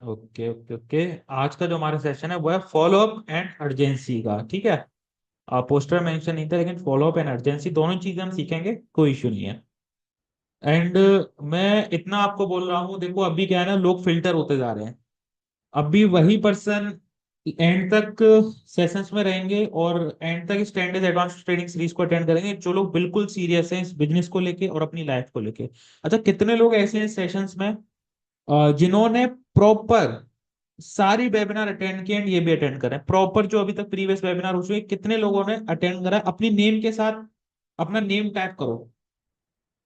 Okay okay okay. आज का जो हमारा सेशन है वो है फॉलो अप एंड अर्जेंसी का, ठीक है। पोस्टर मेंशन नहीं था, लेकिन फॉलो अप एंड अर्जेंसी दोनों चीजें हम सीखेंगे, कोई इश्यू नहीं है। एंड मैं इतना आपको बोल रहा हूँ, देखो अभी क्या है ना, लोग फिल्टर होते जा रहे हैं। अभी वही पर्सन एंड तक सेशंस में रहेंगे और एंड तक स्टैंडर्ड एडवांस ट्रेनिंग सीरीज को अटेंड करेंगे, जो लोग बिल्कुल सीरियस हैं इस बिजनेस को लेके और अपनी लाइफ को लेके। अच्छा, कितने लोग ऐसे हैं सेशंस में जिन्होंने प्रॉपर सारी वेबिनार अटेंड किए एंड ये भी अटेंड करें प्रॉपर, जो अभी तक प्रीवियस वेबिनार हो चुके, कितने लोगों ने अटेंड करा? अपनी नेम के साथ अपना नेम टाइप करो।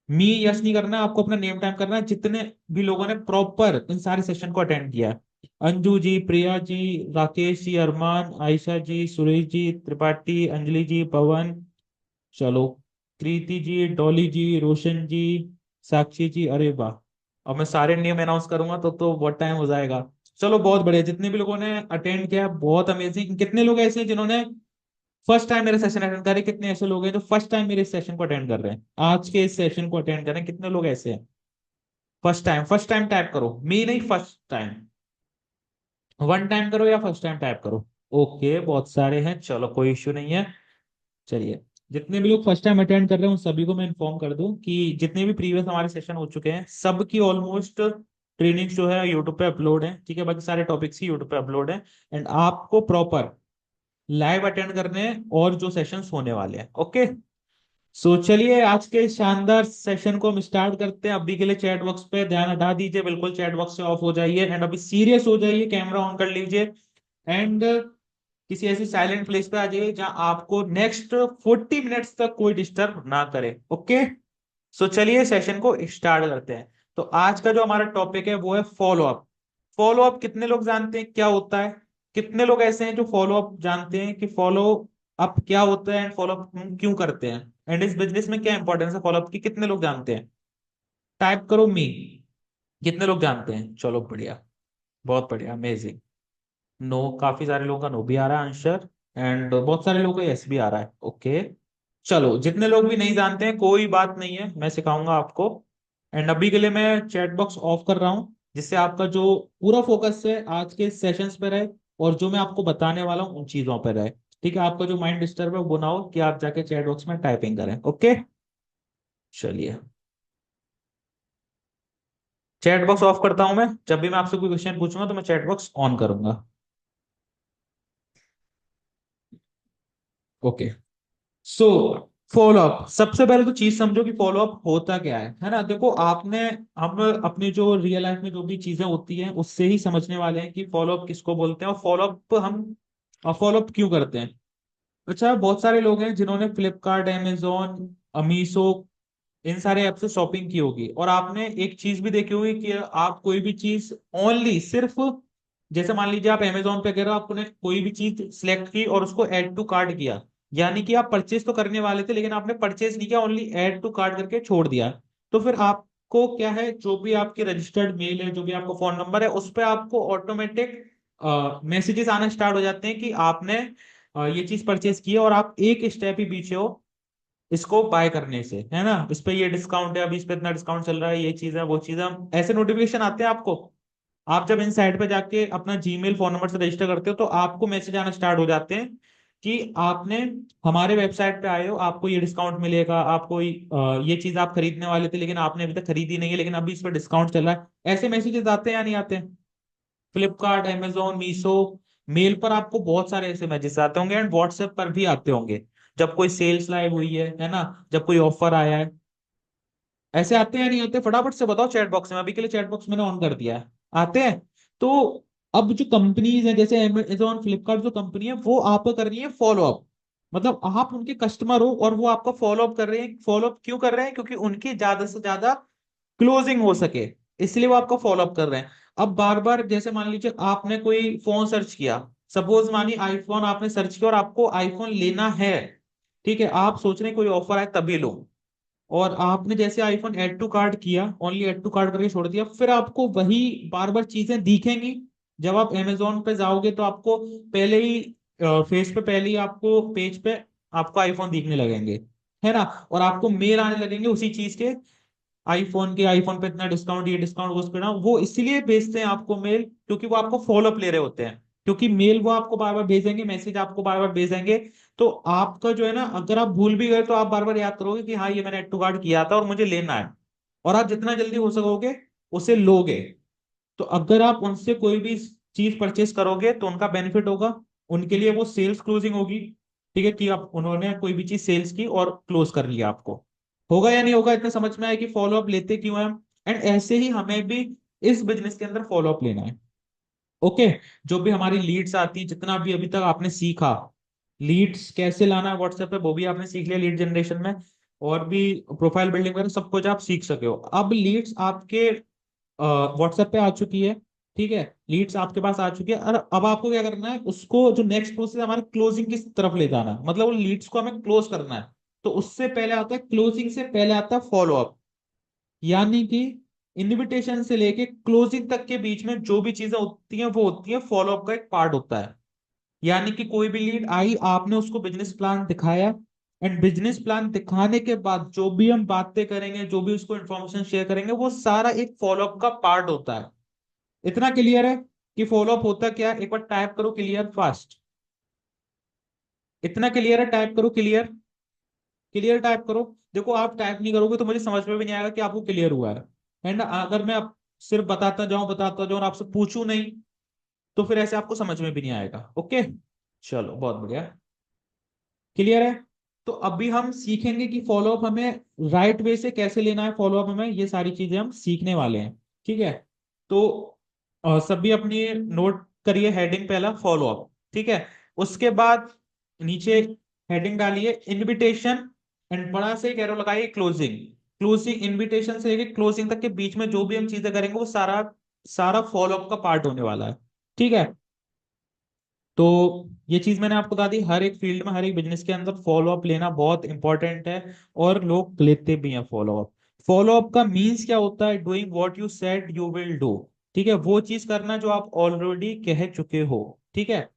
मी यस नहीं करना, आपको अपना नेम टाइप करना है, जितने भी लोगों ने प्रॉपर इन सारे सेशन को अटेंड किया है। अंजू जी, प्रिया जी, राकेश जी, अरमान, आयशा जी, सुरेश जी, त्रिपाठी, अंजलि जी, पवन, चलो, कृति जी, डॉली जी, रोशन जी, साक्षी जी, अरे वाह। अब मैं सारे नेम अनाउंस करूंगा तो बहुत टाइम हो जाएगा। चलो बहुत बढ़िया, जितने भी लोगों ने अटेंड किया बहुत अमेजिंग। कितने लोग ऐसे हैं जिन्होंने फर्स्ट टाइम मेरे सेशन अटेंड कर रहे हैं? कितने ऐसे लोग हैं जो फर्स्ट टाइम मेरे सेशन को अटेंड कर रहे हैं, आज के इस सेशन को अटेंड कर रहे हैं? कितने लोग ऐसे हैं first time? First time type करो, मी नहीं, फर्स्ट टाइम। वन टाइम करो या फर्स्ट टाइम टाइप करो। ओके, बहुत सारे हैं, चलो कोई इश्यू नहीं है। चलिए, जितने भी लोग फर्स्ट टाइम अटेंड कर रहे हैं उन सभी को मैं इन्फॉर्म कर दूं कि जितने भी प्रीवियस हमारे सेशन हो चुके हैं सबकी ऑलमोस्ट ट्रेनिंग जो है यूट्यूब पे अपलोड है, ठीक है। बाकी सारे टॉपिक्स ही यूट्यूब पे अपलोड है। एंड आपको प्रॉपर लाइव अटेंड करने हैं और जो सेशंस होने वाले हैं, ओके। सो चलिए, आज के शानदार सेशन को हम स्टार्ट करते हैं। अभी के लिए चैट बॉक्स पे ध्यान हटा दीजिए, बिल्कुल चैट बॉक्स से ऑफ हो जाइए एंड अभी सीरियस हो जाइए, कैमरा ऑन कर लीजिए एंड किसी ऐसी साइलेंट प्लेस पे आ जाइए जहां आपको नेक्स्ट 40 मिनट्स तक कोई डिस्टर्ब ना करे, ओके। सो चलिए सेशन को स्टार्ट करते हैं। तो आज का जो हमारा टॉपिक है वो है फॉलो अप। फॉलो अप कितने लोग जानते हैं क्या होता है? कितने लोग ऐसे हैं जो फॉलो अप जानते हैं कि फॉलो अप क्या होता है एंड फॉलो अप क्यों करते हैं, एंड इस बिजनेस में क्या इंपॉर्टेंस है फॉलो अप की? कितने लोग जानते हैं? टाइप करो मी। कितने लोग जानते हैं? चलो बढ़िया, बहुत बढ़िया, अमेजिंग। नो, काफी सारे लोगों का नो भी आ रहा है आंसर एंड बहुत सारे लोगों का यस भी आ रहा है, ओके। चलो, जितने लोग भी नहीं जानते हैं कोई बात नहीं है, मैं सिखाऊंगा आपको। एंड अभी के लिए मैं चैट बॉक्स ऑफ कर रहा हूं, जिससे आपका जो पूरा फोकस है आज के सेशंस पे रहे और जो मैं आपको बताने वाला हूँ उन चीजों पर रहे, ठीक है। आपका जो माइंड डिस्टर्ब है वो ना हो कि आप जाके चैट बॉक्स में टाइपिंग करें, ओके। चलिए, चैट बॉक्स ऑफ करता हूं मैं। जब भी मैं आपसे कोई क्वेश्चन पूछूंगा तो मैं चैट बॉक्स ऑन करूंगा, ओके। सो फॉलो अप, सबसे पहले तो चीज समझो कि फॉलो अप होता क्या है ना। देखो आपने, हम अपनी जो रियल लाइफ में जो भी चीजें होती हैं उससे ही समझने वाले हैं कि फॉलो अप किसको बोलते हैं और फॉलो अप हम फॉलो अप क्यों करते हैं। अच्छा, बहुत सारे लोग हैं जिन्होंने फ्लिपकार्ट, अमेजोन, अमीशो, इन सारे ऐप से शॉपिंग की होगी और आपने एक चीज भी देखी होगी कि आप कोई भी चीज ओनली सिर्फ, जैसे मान लीजिए आप अमेजोन पे गए हो, आपने कोई भी चीज सिलेक्ट की और उसको ऐड टू कार्ट किया, यानी कि आप परचेज तो करने वाले थे लेकिन आपने परचेज नहीं किया, ओनली ऐड टू कार्ट करके छोड़ दिया। तो फिर आपको क्या है, जो भी आपकी रजिस्टर्ड मेल है, जो भी आपका फोन नंबर है, उस पर आपको ऑटोमेटिक मैसेजेस आना स्टार्ट हो जाते हैं कि आपने ये चीज परचेज की है और आप एक स्टेप ही पीछे हो इसको बाय करने से, है ना। इस पे ये डिस्काउंट है, अभी इस पे इतना डिस्काउंट चल रहा है, ये चीज है वो चीज है, ऐसे नोटिफिकेशन आते हैं आपको। आप जब इन साइट पे जाके अपना जीमेल फोन नंबर से रजिस्टर करते हो तो आपको मैसेज आना स्टार्ट हो जाते हैं कि आपने हमारे वेबसाइट पे आए हो, आपको ये डिस्काउंट मिलेगा, आपको ये चीज आप खरीदने वाले थे लेकिन आपने अभी तक खरीदी नहीं है, लेकिन अभी इस पर डिस्काउंट चल रहा है। ऐसे मैसेजेस आते हैं या नहीं आते हैं? फ्लिपकार्ट, अमेजोन, मीशो, मेल पर आपको बहुत सारे ऐसे मैसेजेस आते होंगे एंड व्हाट्सएप पर भी आते होंगे जब कोई सेल्स लाइव हुई है ना, जब कोई ऑफर आया है। ऐसे आते हैं या नहीं आते? फटाफट से बताओ चैट बॉक्स में, अभी के लिए चैट बॉक्स मैंने ऑन कर दिया है। आते हैं? तो अब जो कंपनीज हैं जैसे अमेजोन, फ्लिपकार्ट, जो कंपनी है वो आपको कर रही है फॉलो अप। मतलब आप उनके कस्टमर हो और वो आपका फॉलो अप कर रहे हैं। फॉलो अप क्यों कर रहे हैं? क्योंकि उनकी ज्यादा से ज्यादा क्लोजिंग हो सके, इसलिए वो आपका फॉलो अप कर रहे हैं। अब बार बार, जैसे मान लीजिए आपने कोई फोन सर्च किया, सपोज मानिए आईफोन आपने सर्च किया और आपको आईफोन लेना है, ठीक है। आप सोच रहे हैं कोई ऑफर आए तभी लो, और आपने जैसे आईफोन ऐड टू कार्ट किया, ओनली ऐड टू कार्ट करके छोड़ दिया, फिर आपको वही बार बार चीजें दिखेंगी। जब आप अमेजोन पे जाओगे तो आपको पहले ही फेस पे, पहले ही आपको पेज पे आपको आईफोन दिखने लगेंगे, है ना। और आपको मेल आने लगेंगे उसी चीज के आईफोन के, आईफोन पे इतना डिस्काउंट, ये डिस्काउंट, वो करना, वो इसीलिए भेजते हैं आपको मेल क्योंकि वो आपको फॉलो अप ले रहे होते हैं। क्योंकि मेल वो आपको बार बार भेजेंगे, मैसेज आपको बार बार भेजेंगे, तो आपका जो है ना, अगर आप भूल भी गए तो आप बार बार याद करोगे कि हाँ ये मैंने एड टू कार्ट किया था और मुझे लेना है, और आप जितना जल्दी हो सकोगे उसे लोगे। तो अगर आप उनसे कोई भी चीज परचेस करोगे तो उनका बेनिफिट होगा, उनके लिए वो सेल्स क्लोजिंग होगी। ठीक है, कि आप उन्होंने कोई भी चीज सेल्स की और क्लोज कर लिया आपको। होगा या नहीं होगा, इतना समझ में आया कि फॉलो अप लेते क्यों हैं हम। एंड ऐसे ही हमें भी इस बिजनेस के अंदर फॉलो अप लेना है। ओके। जो भी हमारी लीड्स आती हैं, जितना भी अभी तक आपने सीखा, लीड्स कैसे लाना है व्हाट्सएप पे वो भी आपने सीख लिया लीड जनरेशन में, और भी प्रोफाइल बिल्डिंग वगैरह सब कुछ आप सीख सके हो। अब लीड्स आपके व्हाट्सएप पे आ चुकी है। ठीक है, लीड्स आपके पास आ चुकी है, और अब आपको क्या करना है, उसको जो नेक्स्ट प्रोसेस हमारे क्लोजिंग की तरफ ले जाना है, मतलब वो लीड्स को हमें क्लोज करना है। तो उससे पहले आता है, क्लोजिंग से पहले आता है फॉलो अप। यानी कि इनविटेशन से लेके क्लोजिंग तक के बीच में जो भी चीजें होती हैं वो होती है फॉलो अप का एक पार्ट होता है। यानी कि कोई भी लीड आई, आपने उसको बिजनेस प्लान दिखाया, एंड बिजनेस प्लान दिखाने के बाद जो भी हम बातें करेंगे, जो भी उसको इन्फॉर्मेशन शेयर करेंगे, वो सारा एक फॉलोअप का पार्ट होता है। इतना क्लियर है कि फॉलोअप होता क्या है? एक बार टाइप करो क्लियर फास्ट। इतना क्लियर है? टाइप करो क्लियर। क्लियर टाइप करो। देखो, आप टाइप नहीं करोगे तो मुझे समझ में भी नहीं आएगा कि आपको क्लियर हुआ है। एंड अगर मैं सिर्फ बताता जाऊं और आपसे पूछूं नहीं, तो फिर ऐसे आपको समझ में भी नहीं आएगा। ओके, चलो बहुत बढ़िया। क्लियर है? तो अभी हम सीखेंगे कि फॉलोअप हमें राइट वे से कैसे लेना है, फॉलोअप हमें, ये सारी चीजें हम सीखने वाले हैं। ठीक है, तो सभी अपनी नोट करिए, हेडिंग पहला फॉलोअप। ठीक है, उसके बाद नीचे हेडिंग डालिए इनविटेशन, एंड बड़ा से एक एरो लगाइए क्लोजिंग। क्लोजिंग, इनविटेशन से लेके क्लोजिंग तक के बीच में जो भी हम चीजें करेंगे वो सारा सारा फॉलोअप का पार्ट होने वाला है। ठीक है, तो ये चीज मैंने आपको बता दी, हर एक फील्ड में, हर एक बिजनेस के अंदर फॉलो अप लेना बहुत इंपॉर्टेंट है, और लोग लेते भी हैं फॉलो अप। फॉलो अप का मीन्स क्या होता है? Doing what you said you will do. ठीक है, वो चीज करना जो आप ऑलरेडी कह चुके हो। ठीक है,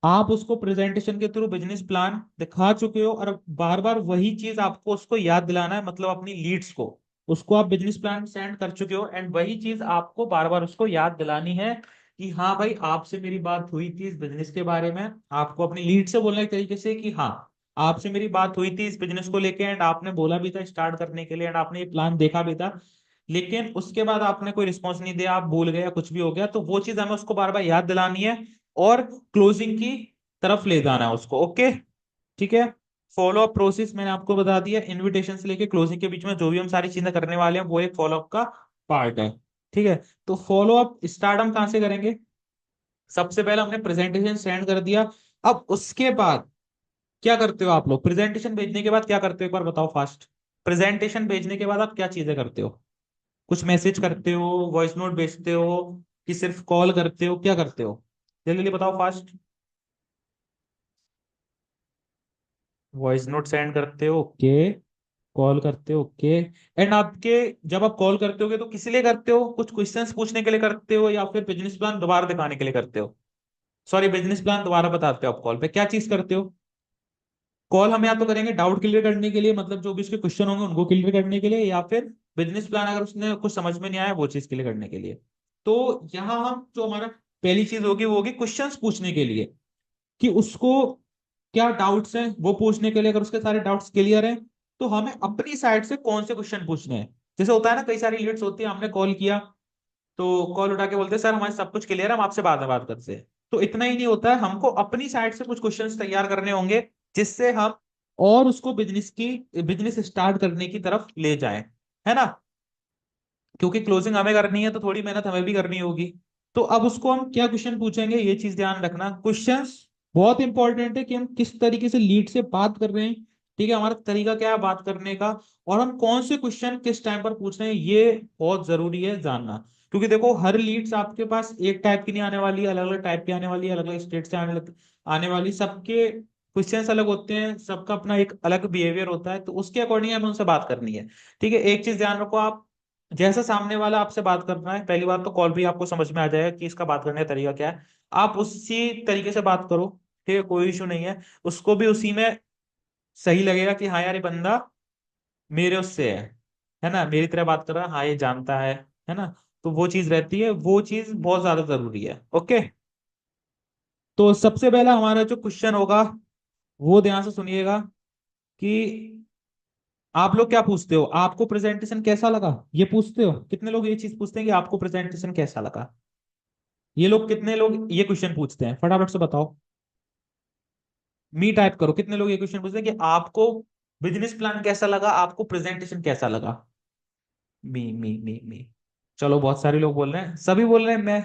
आप उसको प्रेजेंटेशन के थ्रू बिजनेस प्लान दिखा चुके हो, और बार बार वही चीज आपको उसको याद दिलाना है, मतलब अपनी लीड्स को, उसको आप बिजनेस प्लान सेंड कर चुके हो, एंड वही चीज आपको बार बार उसको याद दिलानी है कि हाँ भाई, आपसे मेरी बात हुई थी इस बिजनेस के बारे में। आपको अपनी लीड से बोलने के तरीके से कि हाँ, आपसे मेरी बात हुई थी इस बिजनेस को लेके, एंड आपने बोला भी था स्टार्ट करने के लिए, एंड आपने ये प्लान देखा भी था, लेकिन उसके बाद आपने कोई रिस्पॉन्स नहीं दिया, आप भूल गए या कुछ भी हो गया, तो वो चीज हमें उसको बार बार याद दिलानी है, और क्लोजिंग की तरफ ले जाना है उसको। ओके, ठीक है। फॉलो अप प्रोसेस मैंने आपको बता दिया, इनविटेशन से लेके क्लोजिंग के बीच में जो भी हम सारी चीजें करने वाले हैं वो एक फॉलो अप का पार्ट है। ठीक है, तो फॉलो अप स्टार्ट हम कहाँ से करेंगे? सबसे पहले हमने प्रेजेंटेशन सेंड कर दिया। अब उसके बाद क्या करते हो आप लोग? प्रेजेंटेशन भेजने के बाद क्या करते हो, एक बार बताओ फास्ट। प्रेजेंटेशन भेजने के बाद आप क्या चीजें करते हो? कुछ मैसेज करते हो, वॉइस नोट भेजते हो, कि सिर्फ कॉल करते हो, क्या करते हो? जल्दी जल्दी बताओ फास्ट। वॉइस नोट सेंड करते हो, ओके। कॉल करते हो, ओके। एंड आपके, जब आप कॉल करते होगे तो किस लिए करते हो? कुछ क्वेश्चंस पूछने के लिए करते हो, या फिर बिजनेस प्लान दोबारा दिखाने के लिए करते हो? सॉरी, बिजनेस प्लान दोबारा बताते हो आप कॉल पे, क्या चीज करते हो? कॉल हम या तो करेंगे डाउट क्लियर करने के लिए, मतलब जो भी उसके क्वेश्चन होंगे उनको क्लियर करने के लिए, या फिर बिजनेस प्लान अगर उसने कुछ समझ में नहीं आया वो चीज क्लियर करने के लिए। तो यहाँ हम, जो हमारा पहली चीज होगी वो होगी क्वेश्चंस पूछने के लिए, कि उसको क्या डाउट्स हैं वो पूछने के लिए। अगर उसके सारे डाउट्स क्लियर हैं तो हमें अपनी साइड से कौन से क्वेश्चन पूछने हैं। जैसे होता है ना, कई सारी लीड्स होती है, हमने कॉल किया तो कॉल उठा के बोलते हैं सर हमारे सब कुछ क्लियर है, हम आपसे बाद में बात करते हैं। तो इतना ही नहीं होता है, हमको अपनी साइड से कुछ क्वेश्चंस तैयार करने होंगे, जिससे हम और उसको बिजनेस स्टार्ट करने की तरफ ले जाएं, है ना? क्योंकि क्लोजिंग हमें करनी है तो थोड़ी मेहनत हमें भी करनी होगी। तो अब उसको हम क्या क्वेश्चन पूछेंगे, ये चीज ध्यान रखना। क्वेश्चंस बहुत इंपॉर्टेंट है कि हम किस तरीके से लीड से बात कर रहे हैं। ठीक है, हमारा तरीका क्या है बात करने का, और हम कौन से क्वेश्चन किस टाइम पर पूछ रहे हैं, ये बहुत जरूरी है जानना। क्योंकि देखो, हर लीड्स आपके पास एक टाइप की नहीं आने वाली, अलग अलग टाइप की आने वाली, अलग अलग स्टेट से आने वाली। सबके क्वेश्चंस अलग होते हैं, सबका अपना एक अलग बिहेवियर होता है, तो उसके अकॉर्डिंग हमें उनसे बात करनी है। ठीक है, एक चीज ध्यान रखो आप, जैसा सामने वाला आपसे बात कर रहा है, पहली बात तो कॉल भी आपको समझ में आ जाएगा कि इसका बात करने का तरीका क्या है, आप उसी तरीके से बात करो। ठीक है, कोई इशू नहीं है, उसको भी उसी में सही लगेगा कि हाँ यार ये बंदा मेरे उससे है। है ना, मेरी तरह बात कर रहा है, हाँ ये जानता है ना। तो वो चीज रहती है, वो चीज बहुत ज्यादा जरूरी है। ओके, तो सबसे पहला हमारा जो क्वेश्चन होगा वो ध्यान से सुनिएगा कि आप लोग क्या पूछते हो, आपको प्रेजेंटेशन कैसा लगा, ये पूछते हो? कितने लोग ये चीज पूछते हैं कि आपको प्रेजेंटेशन कैसा लगा? ये लोग कितने लोग ये क्वेश्चन पूछते हैं, फटाफट से बताओ। मी टाइप करो, कितने लोग ये क्वेश्चन पूछते हैं कि आपको बिजनेस प्लान कैसा लगा, आपको प्रेजेंटेशन कैसा लगा? मी। चलो बहुत सारे लोग बोल रहे हैं, सभी बोल रहे हैं मैं।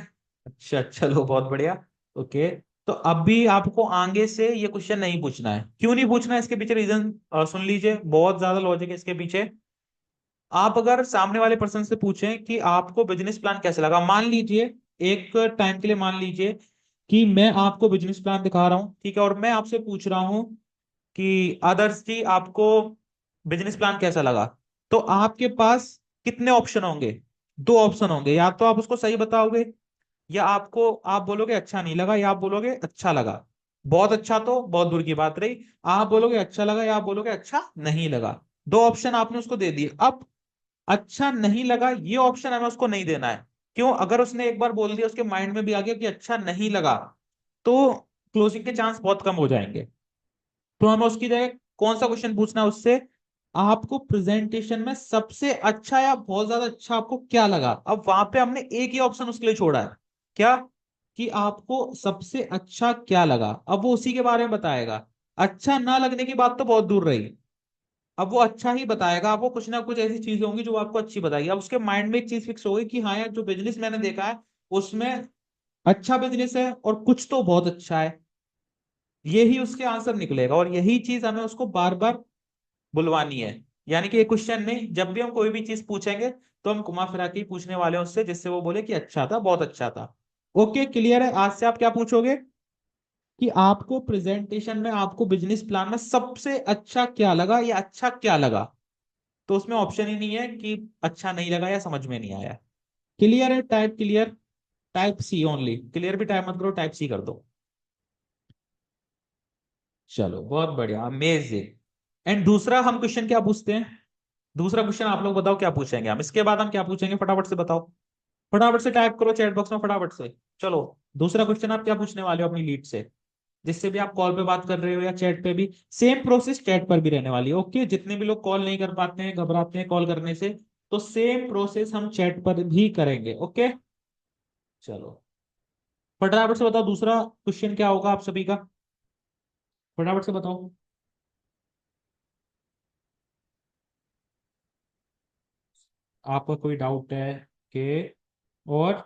अच्छा, चलो बहुत बढ़िया। ओके, तो अब भी आपको आगे से ये क्वेश्चन नहीं पूछना है। क्यों नहीं पूछना है, इसके पीछे रीजन सुन लीजिए, बहुत ज्यादा लॉजिक है इसके पीछे। आप अगर सामने वाले पर्सन से पूछें कि आपको बिजनेस प्लान कैसे लगा, मान लीजिए एक टाइम के लिए मान लीजिए कि मैं आपको बिजनेस प्लान दिखा रहा हूं, ठीक है, और मैं आपसे पूछ रहा हूं कि आदर्श जी आपको बिजनेस प्लान कैसा लगा, तो आपके पास कितने ऑप्शन होंगे? दो ऑप्शन होंगे, या तो आप उसको सही बताओगे, या आपको आप बोलोगे अच्छा नहीं लगा, या आप बोलोगे अच्छा लगा। बहुत अच्छा तो बहुत दूर की बात रही, आप बोलोगे अच्छा लगा या आप बोलोगे अच्छा नहीं लगा। दो ऑप्शन आपने उसको दे दिए। अब अच्छा नहीं लगा ये ऑप्शन हमें उसको नहीं देना है। क्यों? अगर उसने एक बार बोल दिया, उसके माइंड में भी आ गया कि अच्छा नहीं लगा, तो क्लोजिंग के चांस बहुत कम हो जाएंगे। तो हमें उसकी जगह कौन सा क्वेश्चन पूछना है उससे, आपको प्रेजेंटेशन में सबसे अच्छा या बहुत ज्यादा अच्छा आपको क्या लगा। अब वहां पे हमने एक ही ऑप्शन उसके लिए छोड़ा है, क्या? कि आपको सबसे अच्छा क्या लगा। अब वो उसी के बारे में बताएगा। अच्छा ना लगने की बात तो बहुत दूर रही, अब वो अच्छा ही बताएगा। अब वो कुछ ना कुछ ऐसी चीजें होंगी जो वो आपको अच्छी बताएगी। अब उसके माइंड में एक चीज फिक्स होगी कि हाँ यार, जो बिजनेस मैंने देखा है उसमें अच्छा बिजनेस है और कुछ तो बहुत अच्छा है। यही उसके आंसर निकलेगा, और यही चीज हमें उसको बार बार बुलवानी है। यानी कि ये क्वेश्चन में जब भी हम कोई भी चीज पूछेंगे, तो हम घुमा फिरा के ही पूछने वाले हैं उससे, जिससे वो बोले कि अच्छा था, बहुत अच्छा था। ओके, क्लियर है? आज से आप क्या पूछोगे कि आपको प्रेजेंटेशन में, आपको बिजनेस प्लान में सबसे अच्छा क्या लगा या अच्छा क्या लगा। तो उसमें ऑप्शन ही नहीं है कि अच्छा नहीं लगा या समझ में नहीं आया। क्लियर है? Type clear, type C only. Clear भी टाइप मत करो, टाइप सी कर दो। चलो बहुत बढ़िया, अमेजिंग। एंड दूसरा हम क्वेश्चन क्या पूछते हैं? दूसरा क्वेश्चन आप लोग बताओ क्या पूछेंगे हम, इसके बाद हम क्या पूछेंगे, फटाफट से बताओ। फटाफट से टाइप करो चैट बॉक्स में, फटाफट से। चलो, दूसरा क्वेश्चन आप क्या पूछने वाले हो अपनी लीड से, जिससे भी आप कॉल पे बात कर रहे हो या चैट पे भी। सेम प्रोसेस चैट पर भी रहने वाली है। ओके, जितने भी लोग कॉल नहीं कर पाते हैं, घबराते हैं कॉल करने से, तो सेम प्रोसेस हम चैट पर भी करेंगे। ओके, चलो फटाफट से बताओ दूसरा क्वेश्चन क्या होगा आप सभी का, फटाफट से बताओ। आपका कोई डाउट है कि? और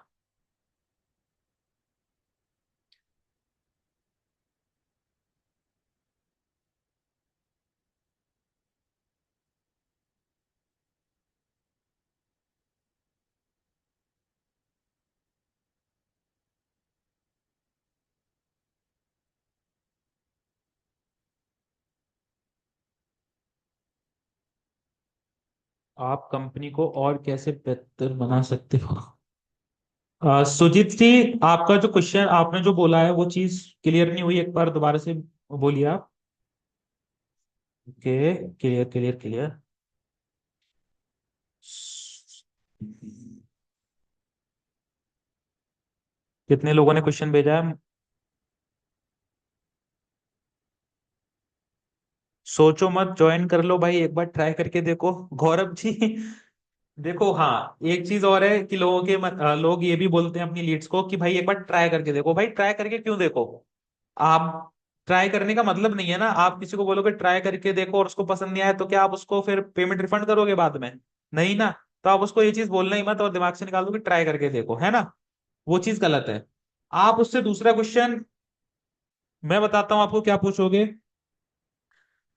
आप कंपनी को और कैसे बेहतर बना सकते हो? सुजीत जी, आपका जो क्वेश्चन आपने जो बोला है वो चीज क्लियर नहीं हुई, एक बार दोबारा से बोलिए आप। Okay, clear clear clear. कितने लोगों ने क्वेश्चन भेजा है? सोचो मत, ज्वाइन कर लो भाई, एक बार ट्राई करके देखो। गौरव जी देखो, हाँ एक चीज और है कि लोग ये भी बोलते हैं अपनी लीड्स को कि भाई एक बार ट्राई करके देखो। भाई ट्राई करके क्यों देखो? आप ट्राई करने का मतलब नहीं है ना, आप किसी को बोलोगे ट्राई करके देखो और उसको पसंद नहीं आया, तो क्या आप उसको फिर पेमेंट रिफंड करोगे बाद में? नहीं ना। तो आप उसको ये चीज बोलना ही मत और दिमाग से निकाल दो कि ट्राई करके देखो, है ना। वो चीज गलत है। आप उससे दूसरा क्वेश्चन, मैं बताता हूँ आपको क्या पूछोगे।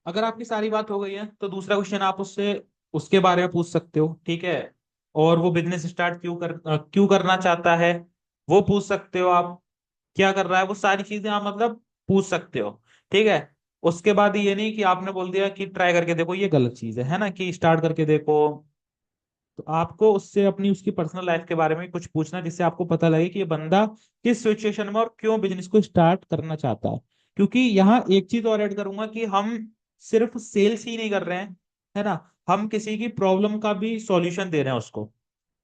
अगर आपकी सारी बात हो गई है, तो दूसरा क्वेश्चन आप उससे उसके बारे में पूछ सकते हो, ठीक है। और वो बिजनेस स्टार्ट क्यों करना चाहता है, वो पूछ सकते हो आप। क्या कर रहा है, वो सारी चीजें आप मतलब पूछ सकते हो, ठीक है। उसके बाद ये नहीं कि आपने बोल दिया कि ट्राई करके देखो, ये गलत चीज है ना, कि स्टार्ट करके देखो। तो आपको उससे अपनी उसकी पर्सनल लाइफ के बारे में कुछ पूछना, जिससे आपको पता लगे कि ये बंदा किस सिचुएशन में और क्यों बिजनेस को स्टार्ट करना चाहता है। क्योंकि यहाँ एक चीज और ऐड करूंगा कि हम सिर्फ सेल्स ही नहीं कर रहे हैं, है ना। हम किसी की प्रॉब्लम का भी सॉल्यूशन दे रहे हैं उसको,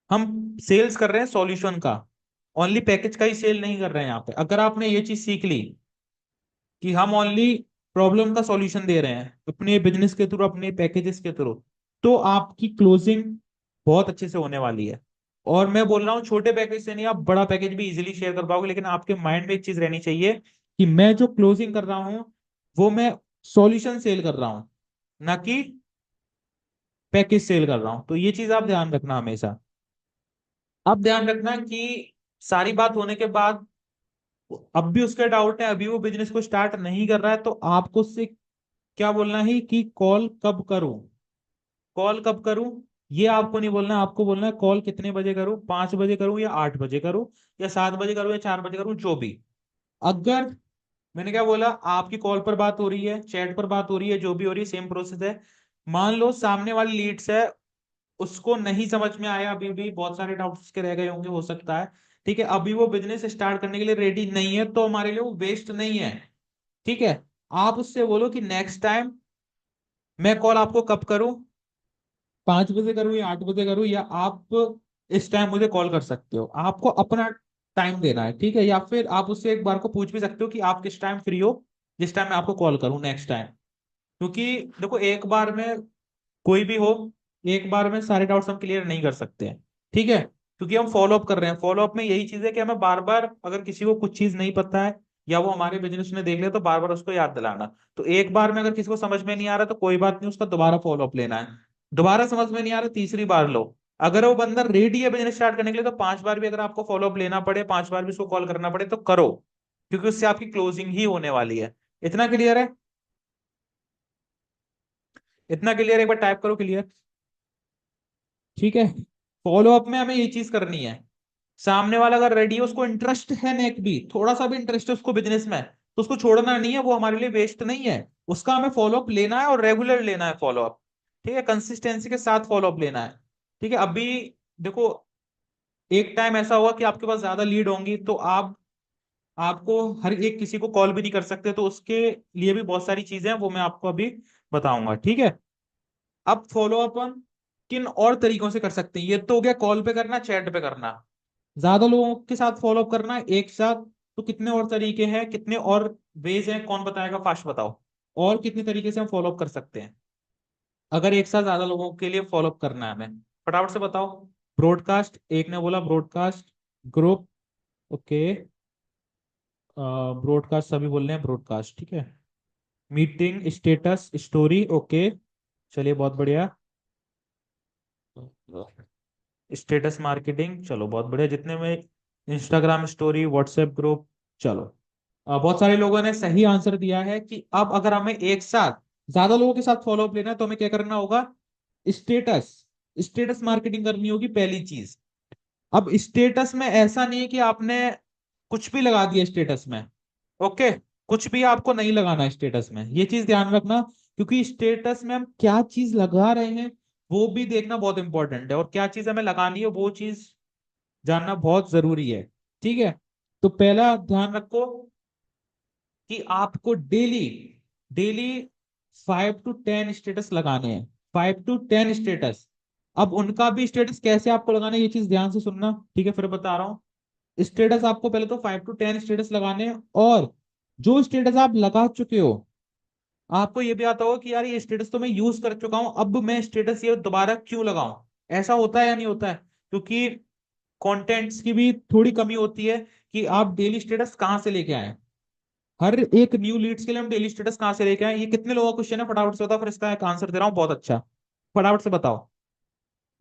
हम सेल्स कर रहे हैं सॉल्यूशन का, ओनली पैकेज का ही सेल नहीं कर रहे हैं यहाँ पे। अगर आपने ये चीज सीख ली कि हम ओनली प्रॉब्लम का सॉल्यूशन दे रहे हैं अपने बिजनेस के थ्रू, अपने पैकेजेस के थ्रू, तो आपकी क्लोजिंग बहुत अच्छे से होने वाली है। और मैं बोल रहा हूँ छोटे पैकेज से नहीं, आप बड़ा पैकेज भी इजीली शेयर कर पाओगे, लेकिन आपके माइंड में एक चीज रहनी चाहिए कि मैं जो क्लोजिंग कर रहा हूँ वो मैं सॉल्यूशन सेल कर रहा हूँ, ना कि पैकेज सेल कर रहा हूँ। तो ये चीज आप ध्यान रखना हमेशा। अब ध्यान रखना कि सारी बात होने के बाद अब भी उसका डाउट है, अभी वो बिजनेस को स्टार्ट नहीं कर रहा है, तो आपको उससे क्या बोलना है कि कॉल कब करूं, कॉल कब करूं। ये आपको नहीं बोलना है, आपको बोलना है कॉल कितने बजे करूं, 5 बजे करूं या 8 बजे करूं या 7 बजे करूं या 4 बजे करूं, जो भी। अगर मैंने क्या बोला, आपकी कॉल पर बात हो रही है, चैट पर बात हो रही है, जो भी हो रही है सेम प्रोसेस है। मान लो सामने वाली लीड्स है, उसको नहीं समझ में आया, अभी भी बहुत सारे डाउट्स के रह गए होंगे हो सकता है, ठीक है, अभी वो बिजनेस स्टार्ट करने के लिए रेडी नहीं है, तो हमारे लिए वो वेस्ट नहीं है। ठीक है, आप उससे बोलो कि नेक्स्ट टाइम मैं कॉल आपको कब करूं, 5 बजे करूं या 8 बजे करूं, या आप इस टाइम मुझे कॉल कर सकते हो। आपको अपना टाइम देना है, ठीक है। या फिर आप उससे एक बार को पूछ भी सकते हो कि आप किस टाइम फ्री हो, जिस टाइम मैं आपको कॉल करूं नेक्स्ट टाइम। क्योंकि देखो एक बार में कोई भी हो, एक बार में सारे डाउट्स हम क्लियर नहीं कर सकते हैं, ठीक है। क्योंकि हम फॉलो अप कर रहे हैं, फॉलो अप में यही चीज है कि हमें बार बार, अगर किसी को कुछ चीज नहीं पता है या वो हमारे बिजनेस में देख ले, तो बार बार उसको याद दिलाना। तो एक बार में अगर किसी को समझ में नहीं आ रहा तो कोई बात नहीं, उसका दोबारा फॉलो अप लेना है। दोबारा समझ में नहीं आ रहा, तीसरी बार लो। अगर वो बंदा रेडी है बिजनेस स्टार्ट करने के लिए, तो 5 बार भी अगर आपको फॉलो अप लेना पड़े, 5 बार भी उसको कॉल करना पड़े, तो करो। क्योंकि उससे आपकी क्लोजिंग ही होने वाली है। इतना क्लियर है? इतना क्लियर, एक बार टाइप करो क्लियर। ठीक है, फॉलो अप में हमें ये चीज करनी है। सामने वाला अगर रेडी है, उसको इंटरेस्ट है, नेक भी थोड़ा सा भी इंटरेस्ट है उसको बिजनेस में, तो उसको छोड़ना नहीं है, वो हमारे लिए वेस्ट नहीं है। उसका हमें फॉलो अप लेना है और रेगुलर लेना है फॉलो अप। ठीक है, कंसिस्टेंसी के साथ फॉलो अप लेना है। ठीक है, अभी देखो एक टाइम ऐसा होगा कि आपके पास ज्यादा लीड होंगी, तो आपको हर एक किसी को कॉल भी नहीं कर सकते, तो उसके लिए भी बहुत सारी चीजें हैं, वो मैं आपको अभी बताऊंगा, ठीक है। अब फॉलो अपन किन और तरीकों से कर सकते हैं, ये तो हो गया कॉल पे करना, चैट पे करना। ज्यादा लोगों के साथ फॉलो अप करना एक साथ, तो कितने और तरीके हैं, कितने और वेज हैं, कौन बताएगा, फास्ट बताओ। और कितने तरीके से हम फॉलो अप कर सकते हैं अगर एक साथ ज्यादा लोगों के लिए फॉलो अप करना है हमें, फटाफट से बताओ। ब्रॉडकास्ट, एक ने बोला ब्रॉडकास्ट, ग्रुप, ओके, ब्रॉडकास्ट सभी बोल रहे हैं ब्रॉडकास्ट, ठीक है। मीटिंग, स्टेटस, स्टोरी, ओके, चलिए बहुत बढ़िया। स्टेटस मार्केटिंग, चलो बहुत बढ़िया, जितने में इंस्टाग्राम स्टोरी, व्हाट्सएप ग्रुप, चलो। बहुत सारे लोगों ने सही आंसर दिया है कि अब अगर हमें एक साथ ज्यादा लोगों के साथ फॉलो अप लेना है, तो हमें क्या करना होगा, स्टेटस, स्टेटस मार्केटिंग करनी होगी पहली चीज। अब स्टेटस में ऐसा नहीं है कि आपने कुछ भी लगा दिया स्टेटस में, ओके, कुछ भी आपको नहीं लगाना स्टेटस में, ये चीज ध्यान रखना। क्योंकि स्टेटस में हम क्या चीज लगा रहे हैं वो भी देखना बहुत इंपॉर्टेंट है, और क्या चीज हमें लगानी है वो चीज जानना बहुत जरूरी है, ठीक है। तो पहला ध्यान रखो कि आपको डेली डेली 5 to 10 स्टेटस लगाने हैं, 5 to 10 स्टेटस। अब उनका भी स्टेटस कैसे आपको लगाना है, ये चीज ध्यान से सुनना, ठीक है, फिर बता रहा हूँ। स्टेटस आपको पहले तो 5 to 10 स्टेटस लगाने हैं, और जो स्टेटस आप लगा चुके हो, आपको ये भी आता होगा कि यार ये स्टेटस तो मैं यूज कर चुका हूं, अब मैं स्टेटस ये दोबारा क्यों लगाऊं। ऐसा होता है या नहीं होता है? क्योंकि कंटेंट्स की भी थोड़ी कमी होती है कि आप डेली स्टेटस कहाँ से लेके आए। हर एक न्यू लीड्स के लिए हम डेली स्टेटस कहाँ से लेके आए, ये कितने लोगों का क्वेश्चन है, फटाफट से बताओ, फिर इसका एक आंसर दे रहा हूँ बहुत अच्छा। फटाफट से बताओ।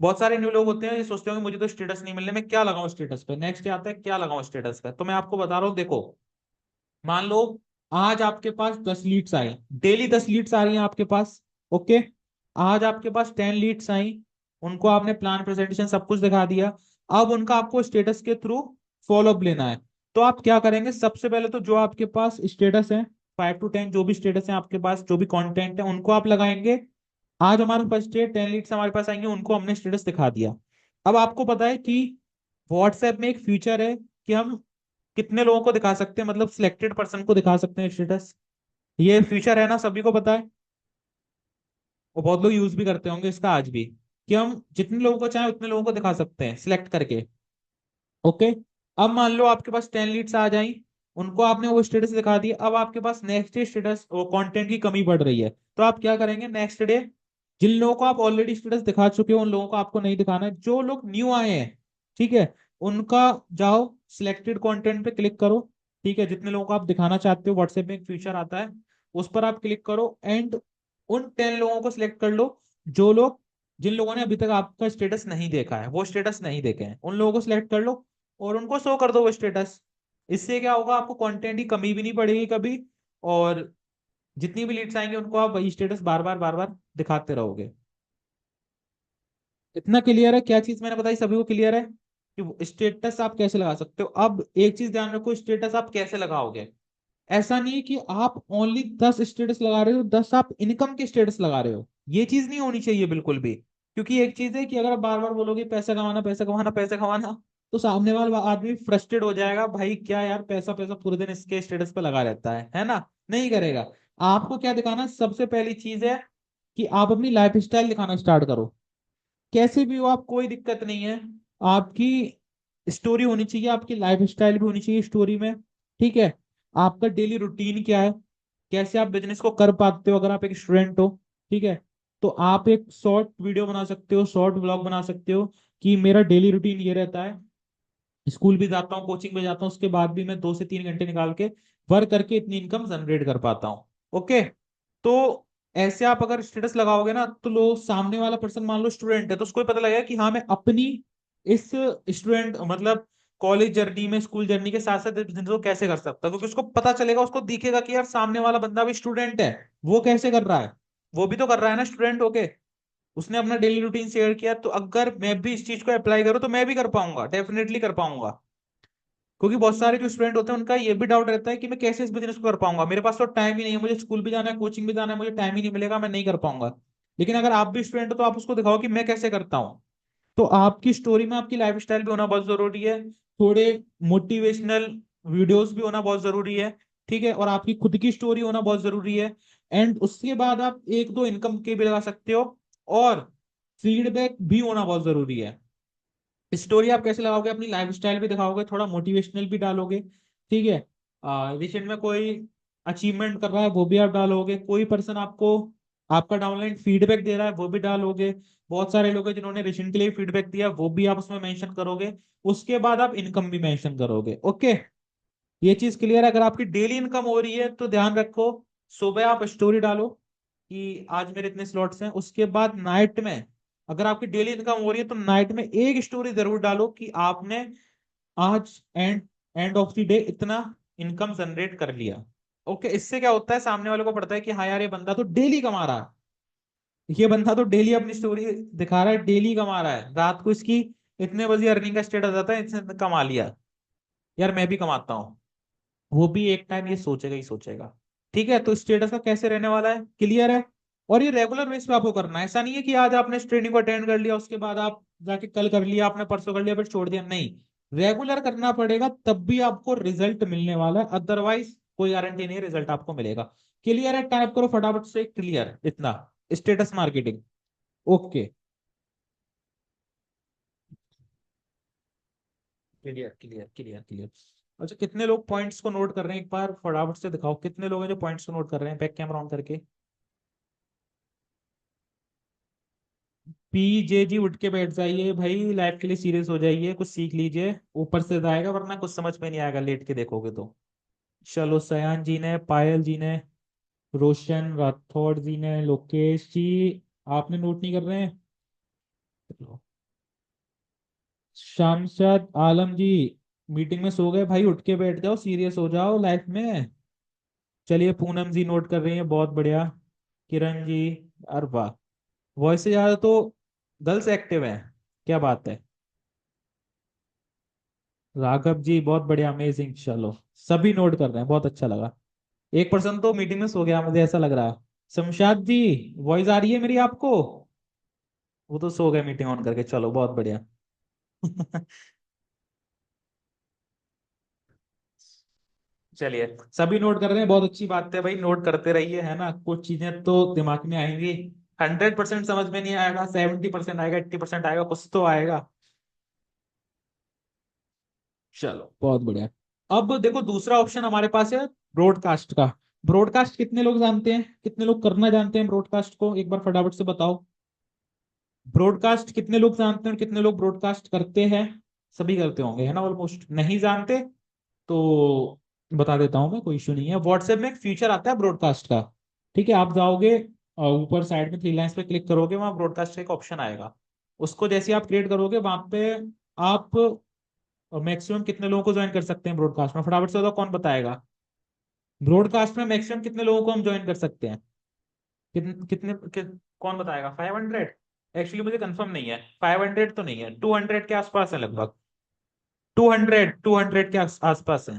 बहुत सारे न्यू लोग होते हैं, ये सोचते होंगे मुझे तो स्टेटस नहीं मिलने, मैं क्या लगाऊं स्टेटस पे, नेक्स्ट आता है क्या लगाऊं स्टेटस पे। तो मैं आपको बता रहा हूँ, देखो, मान लो आज आपके पास 10 लीड्स आई, डेली 10 लीड्स आ रही हैं आपके पास, ओके। आज आपके पास 10 लीड्स आई, उनको आपने प्लान प्रेजेंटेशन सब कुछ दिखा दिया। अब उनका आपको स्टेटस के थ्रू फॉलो अप लेना है। तो आप क्या करेंगे, सबसे पहले तो जो आपके पास स्टेटस है, 5 to 10 जो भी स्टेटस है आपके पास, जो भी कंटेंट है, उनको आप लगाएंगे। आज हमारे पास 10 लीड्स हमारे पास आएंगे, उनको हमने स्टेटस दिखा दिया। अब आपको पता है कि व्हाट्सएप में एक फीचर है कि हम कितने लोगों को दिखा सकते हैं, मतलब सिलेक्टेड पर्सन को दिखा सकते हैं स्टेटस। ये फीचर है ना, सभी को पता है। और बहुत लोग यूज भी करते होंगे इसका आज भी, कि हम जितने लोगों को चाहे उतने लोगों को दिखा सकते हैं सिलेक्ट करके। ओके। अब मान लो आपके पास 10 लीड्स आ जाई, उनको आपने वो स्टेटस दिखा दिया, अब आपके पास नेक्स्ट डे स्टेटस वो कंटेंट की कमी बढ़ रही है, तो आप क्या करेंगे नेक्स्ट डे? जिन लोगों को आप ऑलरेडी स्टेटस दिखा चुके हो उन लोगों को आपको नहीं दिखाना है, जो लोग न्यू आए हैं, ठीक है, उनका जाओ सिलेक्टेड कंटेंट पे क्लिक करो। ठीक है, जितने लोगों को आप दिखाना चाहते हो व्हाट्सएप में एक फीचर आता है, उस पर आप क्लिक करो एंड उन 10 लोगों को सिलेक्ट कर लो, जो लोग जिन लोगों ने अभी तक आपका स्टेटस नहीं देखा है, वो स्टेटस नहीं देखे हैं, उन लोगों को सिलेक्ट कर लो और उनको शो कर दो वो स्टेटस। इससे क्या होगा, आपको कंटेंट की कमी भी नहीं पड़ेगी कभी, और जितनी भी लीड्स आएंगे उनको आप वही स्टेटस बार बार दिखाते रहोगे। इतना क्लियर है? क्या चीज मैंने बताई सभी को क्लियर है कि स्टेटस आप कैसे लगा सकते हो? अब एक चीज ध्यान रखो, स्टेटस आप कैसे लगाओगे? ऐसा नहीं है कि आप ओनली 10 स्टेटस लगा रहे हो, 10 आप इनकम के स्टेटस लगा रहे हो, ये चीज नहीं होनी चाहिए बिल्कुल भी। क्योंकि एक चीज है कि अगर आप बार बार बोलोगे पैसा कमाना पैसा कमाना पैसा कमाना, तो सामने वाला आदमी फ्रस्ट्रेट हो जाएगा, भाई क्या यार पैसा पैसा पूरे दिन इसके स्टेटस पे लगा रहता है ना, नहीं करेगा। आपको क्या दिखाना, सबसे पहली चीज है कि आप अपनी लाइफ स्टाइल दिखाना स्टार्ट करो। कैसे भी हो आप, कोई दिक्कत नहीं है, आपकी स्टोरी होनी चाहिए, आपकी लाइफ स्टाइल भी होनी चाहिए स्टोरी में। ठीक है, आपका डेली रूटीन क्या है, कैसे आप बिजनेस को कर पाते हो अगर आप एक स्टूडेंट हो। ठीक है, तो आप एक शॉर्ट वीडियो बना सकते हो, शॉर्ट ब्लॉग बना सकते हो कि मेरा डेली रूटीन ये रहता है, स्कूल भी जाता हूँ, कोचिंग भी जाता हूँ, उसके बाद भी मैं 2 से 3 घंटे निकाल के वर्क करके इतनी इनकम जनरेट कर पाता हूँ। ओके। तो ऐसे आप अगर स्टेटस लगाओगे ना, तो लोग सामने वाला पर्सन मान लो स्टूडेंट है, तो उसको भी पता लगेगा कि हाँ मैं अपनी इस स्टूडेंट मतलब कॉलेज जर्नी में स्कूल जर्नी के साथ साथ बिजनेस को कैसे कर सकता है, क्योंकि उसको पता चलेगा, उसको दिखेगा कि यार सामने वाला बंदा भी स्टूडेंट है, वो कैसे कर रहा है, वो भी तो कर रहा है ना स्टूडेंट होके, उसने अपना डेली रूटीन शेयर किया, तो अगर मैं भी इस चीज को अप्लाई करूँ तो मैं भी कर पाऊंगा, डेफिनेटली कर पाऊंगा। क्योंकि बहुत सारे जो स्टूडेंट होते हैं उनका ये भी डाउट रहता है कि मैं कैसे इस बिजनेस को कर पाऊंगा, मेरे पास तो टाइम ही नहीं है, मुझे स्कूल भी जाना है, कोचिंग भी जाना है, मुझे टाइम ही नहीं मिलेगा, मैं नहीं कर पाऊंगा। लेकिन अगर आप भी स्टूडेंट हो तो आप उसको दिखाओ कि मैं कैसे करता हूँ। तो आपकी स्टोरी में आपकी लाइफ स्टाइल भी होना बहुत जरूरी है, थोड़े मोटिवेशनल वीडियोस भी होना बहुत जरूरी है। ठीक है, और आपकी खुद की स्टोरी होना बहुत जरूरी है। एंड उसके बाद आप एक दो इनकम के भी लगा सकते हो, और फीडबैक भी होना बहुत जरूरी है। स्टोरी आप कैसे लगाओगे, अपनी लाइफ स्टाइल भी दिखाओगे, थोड़ा मोटिवेशनल भी डालोगे। ठीक है, रिसेंट में कोई अचीवमेंट कर रहा है वो भी आप डालोगे, कोई पर्सन आपको आपका डाउनलाइन फीडबैक दे रहा है वो भी डालोगे, बहुत सारे लोग हैं जिन्होंने रिसेंटली फीडबैक दिया वो भी आप उसमें मेंशन करोगे। उसके बाद आप इनकम भी मेंशन करोगे। ओके, ये चीज क्लियर है? अगर आपकी डेली इनकम हो रही है तो ध्यान रखो, सुबह आप स्टोरी डालो कि आज मेरे इतने स्लॉट्स हैं, उसके बाद नाइट में अगर आपकी डेली इनकम हो रही है तो नाइट में एक स्टोरी जरूर डालो कि आपने आज and end of the day इतना इनकम जनरेट कर लिया। ओके, इससे क्या होता है, सामने वाले को पड़ता है कि हाँ यार ये बंदा तो डेली कमा रहा है, ये बंदा तो डेली अपनी स्टोरी दिखा रहा है, डेली कमा रहा है, रात को इसकी इतने बजे अर्निंग का स्टेटस आता है, इसने कमा लिया, यार मैं भी कमाता हूँ। वो भी एक टाइम ये सोचेगा ही सोचेगा। ठीक है, तो स्टेटस का कैसे रहने वाला है, क्लियर है? और ये रेगुलर बेस पे आपको करना है, ऐसा नहीं है कि आज आपने इस ट्रेनिंग को अटेंड कर लिया उसके बाद आप जाके कल कर लिया, आपने परसों कर लिया फिर छोड़ दिया, नहीं, रेगुलर करना पड़ेगा तब भी आपको रिजल्ट मिलने वाला है, अदरवाइज कोई गारंटी नहीं रिजल्ट आपको मिलेगा। क्लियर है? टाइप करो फटाफट से क्लियर इतना, status marketing. Okay, clear clear clear clear. अच्छा, कितने लोग पॉइंट्स को नोट कर रहे हैं, एक बार फटाफट से दिखाओ कितने लोग हैं जो पॉइंट्स को नोट कर रहे हैं, बैक कैमरा ऑन करके। पीजे जी उठ के बैठ जाइए भाई, लाइफ के लिए सीरियस हो जाइए, कुछ सीख लीजिए, ऊपर से जाएगा वरना कुछ समझ में नहीं आएगा लेट के देखोगे तो। चलो, सयान जी ने, पायल जी ने, रोशन राठौड़ जी ने, लोकेश जी, आपने नोट नहीं कर रहे हैं? चलो, शामशाद आलम जी मीटिंग में सो गए भाई, उठ के बैठ जाओ, सीरियस हो जाओ लाइफ में। चलिए, पूनम जी नोट कर रही है, बहुत बढ़िया। किरण जी, अरे वाह, वॉइस से ज्यादा तो गर्ल्स एक्टिव है, क्या बात है। राघव जी बहुत बढ़िया, अमेजिंग, चलो सभी नोट कर रहे हैं, बहुत अच्छा लगा। एक पर्सन तो मीटिंग में सो गया मुझे ऐसा लग रहा है। शमशाद जी, वॉइस आ रही है मेरी आपको? वो तो सो गए मीटिंग ऑन करके, चलो बहुत बढ़िया। चलिए, सभी नोट कर रहे हैं, बहुत अच्छी बात है भाई, नोट करते रहिए, है ना, कुछ चीजें तो दिमाग में आएंगी। 100% समझ में नहीं आएगा, 70% आएगा, 80% आएगा, कुछ तो आएगा। चलो बहुत बढ़िया। अब देखो दूसरा ऑप्शन हमारे पास है ब्रॉडकास्ट का। ब्रॉडकास्ट कितने लोग जानते हैं, कितने लोग करना जानते हैं ब्रॉडकास्ट को, एक बार फटाफट से बताओ। ब्रॉडकास्ट कितने लोग जानते हैं और कितने लोग ब्रॉडकास्ट करते हैं? सभी करते होंगे है ना ऑलमोस्ट। नहीं जानते तो बता देता हूं मैं, कोई इशू नहीं है। व्हाट्सएप में एक फीचर आता है ब्रॉडकास्ट का, ठीक है। आप जाओगे ऊपर साइड में थ्री लाइंस पे क्लिक करोगे, वहां ब्रॉडकास्ट का एक ऑप्शन आएगा। उसको जैसे आप क्रिएट करोगे वहां पे आप मैक्सिमम कितने लोगों को ज्वाइन कर सकते हैं ब्रॉडकास्ट में, फटाफट से बताओ, कौन बताएगा? ब्रॉडकास्ट में मैक्सिमम कितने लोगों को हम ज्वाइन कर सकते हैं? कौन बताएगा? 500? एक्चुअली मुझे कंफर्म नहीं है, 500 तो नहीं है, 200 के आसपास है लगभग। 200 के आसपास है,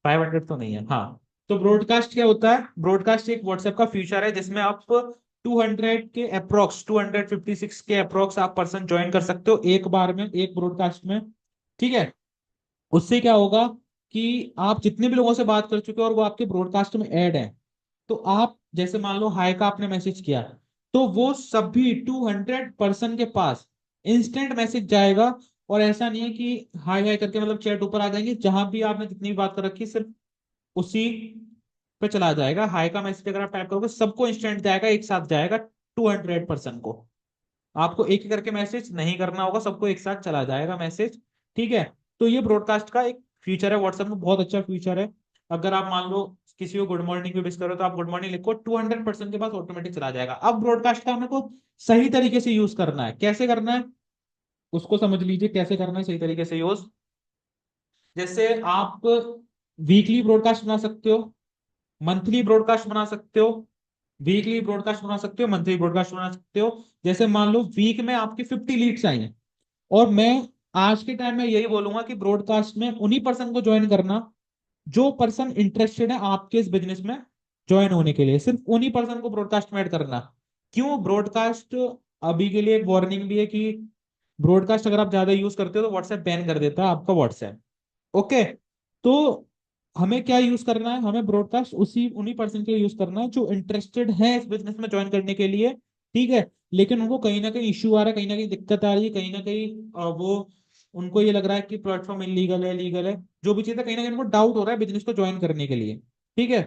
500 तो नहीं है। हाँ, तो ब्रॉडकास्ट क्या होता है? ब्रॉडकास्ट एक व्हाट्सएप का फीचर है जिसमें आप 200 के अप्रोक्स, 256 के अप्रोक्स आप पर्सन ज्वाइन कर सकते हो एक बार में, एक ब्रॉडकास्ट में, ठीक है। उससे क्या होगा कि आप जितने भी लोगों से बात कर चुके हो और वो आपके ब्रॉडकास्ट में ऐड है, तो आप जैसे मान लो हाय का आपने मैसेज किया, तो वो सभी 200 पर्सन के पास इंस्टेंट मैसेज जाएगा। और ऐसा नहीं है कि हाय हाय करके मतलब चैट ऊपर आ जाएंगे, जहां भी आपने जितनी भी बात कर रखी है सिर्फ उसी पे चला जाएगा। हाय का मैसेज अगर आप टाइप करोगे सबको इंस्टेंट जाएगा, एक साथ जाएगा 200 पर्सन को। आपको एक एक करके मैसेज नहीं करना होगा, सबको एक साथ चला जाएगा मैसेज, ठीक है। तो ये ब्रॉडकास्ट का एक फीचर है व्हाट्सएप में, बहुत अच्छा फीचर है। अगर आप मान लो किसी को गुड मॉर्निंग भी विश करो तो आप गुड मॉर्निंग लिखो, 200 पर्सन के पास ऑटोमेटिक चला जाएगा। अब ब्रॉडकास्ट का हमें को सही तरीके से यूज करना है, कैसे करना है उसको समझ लीजिए, कैसे करना है सही तरीके से यूज। जैसे आप वीकली ब्रॉडकास्ट बना सकते हो, मंथली ब्रॉडकास्ट बना सकते हो, वीकली ब्रॉडकास्ट बना सकते हो, मंथली ब्रॉडकास्ट बना सकते हो। जैसे मान लो वीक में आपकी 50 लीड्स आई हैं, और मैं आज के टाइम में यही बोलूंगा कि ब्रॉडकास्ट में उन्हीं पर्सन को ज्वाइन करना जो पर्सन इंटरेस्टेड है आपके इस बिजनेस में ज्वाइन होने के लिए, सिर्फ उन्हीं पर्सन को ब्रॉडकास्ट में ऐड करना। क्यों ब्रॉडकास्ट? अभी के लिए एक वार्निंग भी है कि ब्रॉडकास्ट अगर आप ज्यादा यूज करते हो तो व्हाट्सएप बैन कर देता है आपका व्हाट्सएप। ओके, तो हमें क्या यूज करना है? हमें ब्रॉडकास्ट उसी उन्हीं पर्सन के लिए यूज करना है जो इंटरेस्टेड है इस बिजनेस में ज्वाइन करने के लिए, ठीक है। लेकिन उनको कहीं ना कहीं इश्यू आ रहा है, कहीं ना कहीं दिक्कत आ रही है, कहीं ना कहीं वो उनको ये लग रहा है कि प्लेटफॉर्म इलीगल है, लीगल है, जो भी चीज है, कहीं ना कहीं उनको डाउट हो रहा है बिजनेस को ज्वाइन करने के लिए, ठीक है।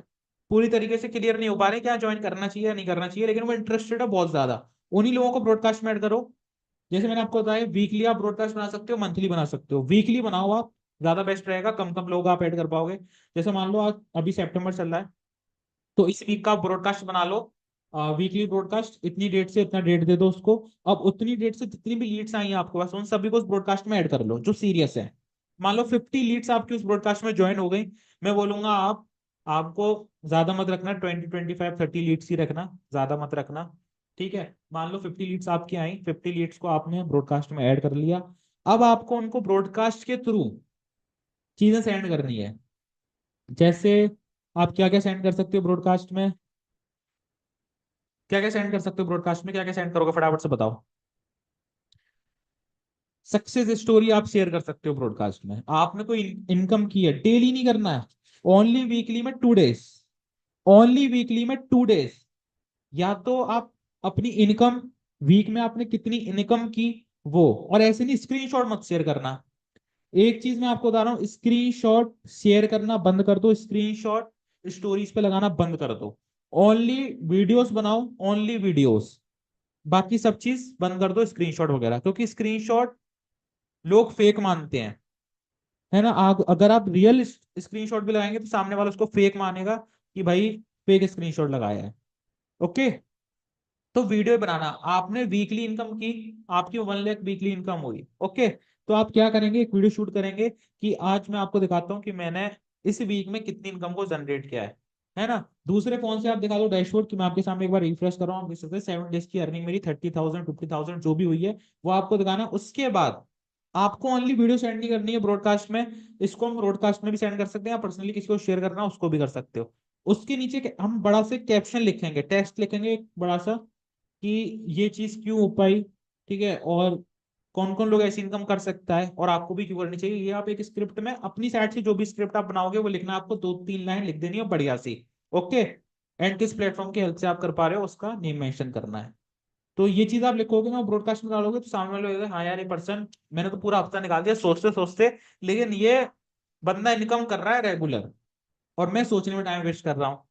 पूरी तरीके से क्लियर नहीं हो पा रहे क्या ज्वाइन करना चाहिए या नहीं करना चाहिए, लेकिन वो इंटरेस्टेड है बहुत ज्यादा। उन्हीं लोगों को ब्रॉडकास्ट में ऐड करो। जैसे मैंने आपको बताया, वीकली आप ब्रॉडकास्ट बना सकते हो, मंथली बना सकते हो। वीकली बनाओ आप, ज्यादा बेस्ट रहेगा, कम कम लोग आप ऐड कर पाओगे। जैसे मान लो आज अभी सितंबर चल रहा है, तो इस वीक का ब्रॉडकास्ट बना लो, वीकली ब्रॉडकास्ट, इतनी डेट से इतना डेट दे दो उसको। अब उतनी डेट से जितनी भी लीड्स आई हैं आपके पास, उन सभी को उस ब्रॉडकास्ट में ऐड कर लो जो सीरियस है। मान लो 50 लीड्स आपकी उस ब्रॉडकास्ट में ज्वाइन हो गई, मैं बोलूंगा आपको ज्यादा मत रखना, 20, 25, 30 लीड्स ही रखना, ज्यादा मत रखना, ठीक है। मान लो 50 लीड्स आपकी आई, 50 लीड्स को आपने ब्रॉडकास्ट में ऐड कर लिया। अब आपको उनको ब्रॉडकास्ट के थ्रू चीजें सेंड करनी है। जैसे आप क्या क्या सेंड कर सकते हो ब्रॉडकास्ट में? क्या क्या सेंड कर सकते हो ब्रॉडकास्ट में? क्या क्या सेंड करोगे फटाफट से बताओ। सक्सेस स्टोरी आप शेयर कर सकते हो ब्रॉडकास्ट में। आपने कोई इनकम की है, डेली नहीं करना है, ओनली वीकली में 2 डेज, ओनली वीकली में 2 डेज। या तो आप अपनी इनकम, वीक में आपने कितनी इनकम की वो, और ऐसे नहीं स्क्रीनशॉट मत शेयर करना। एक चीज मैं आपको बता रहा हूँ, स्क्रीनशॉट शेयर करना बंद कर दो, स्क्रीनशॉट स्टोरीज पे लगाना बंद कर दो। ओनली वीडियोस बनाओ, ओनली वीडियोस। बाकी सब चीज बंद कर दो, स्क्रीनशॉट वगैरह, क्योंकि स्क्रीनशॉट लोग फेक मानते हैं, है ना। अगर आप रियल स्क्रीनशॉट भी लगाएंगे तो सामने वाला उसको फेक मानेगा कि भाई फेक स्क्रीनशॉट लगाया है। ओके, तो वीडियो बनाना, आपने वीकली इनकम की, आपकी 1 लाख वीकली इनकम हुई, ओके। तो आप क्या करेंगे, एक वीडियो शूट करेंगे कि आज मैं आपको दिखाता हूँ कि मैंने इस वीक में कितनी इनकम को जनरेट किया है ना। दूसरे फोन से आप दिखा दो डैशबोर्ड, कि मैं आपके सामने एक बार रिफ्रेश कर रहा हूँ, आप देख सकते हैं 7 डेज की अर्निंग मेरी 30,000, 50,000 जो भी हुई है वो आपको दिखाना है। उसके बाद आपको ओनली वीडियो सेंड नहीं करनी है ब्रॉडकास्ट में, इसको हम ब्रॉडकास्ट में भी सेंड कर सकते हैं, या पर्सनली किसी को शेयर करना है उसको भी कर सकते हो। उसके नीचे हम बड़ा से कैप्शन लिखेंगे, टेक्स्ट लिखेंगे एक बड़ा सा, कि ये चीज क्यों हो पाई, ठीक है, और कौन कौन लोग ऐसी इनकम कर सकता है और आपको भी क्यों करनी चाहिए। ये आप एक स्क्रिप्ट में अपनी साइड से जो भी स्क्रिप्ट आप बनाओगे वो लिखना, आपको 2-3 लाइन लिख देनी है बढ़िया सी, ओके। एंड किस प्लेटफॉर्म की हेल्प से आप कर पा रहे हो उसका नेम मेंशन करना है। तो ये चीज आप लिखोगे ना, ब्रॉडकास्ट में डालोगे, तो सामने वाले लोग हाँ यार ये पर्सन, मैंने तो पूरा हफ्ता निकाल दिया सोचते सोचते, लेकिन ये बंदा इनकम कर रहा है रेगुलर, और मैं सोचने में टाइम वेस्ट कर रहा हूँ।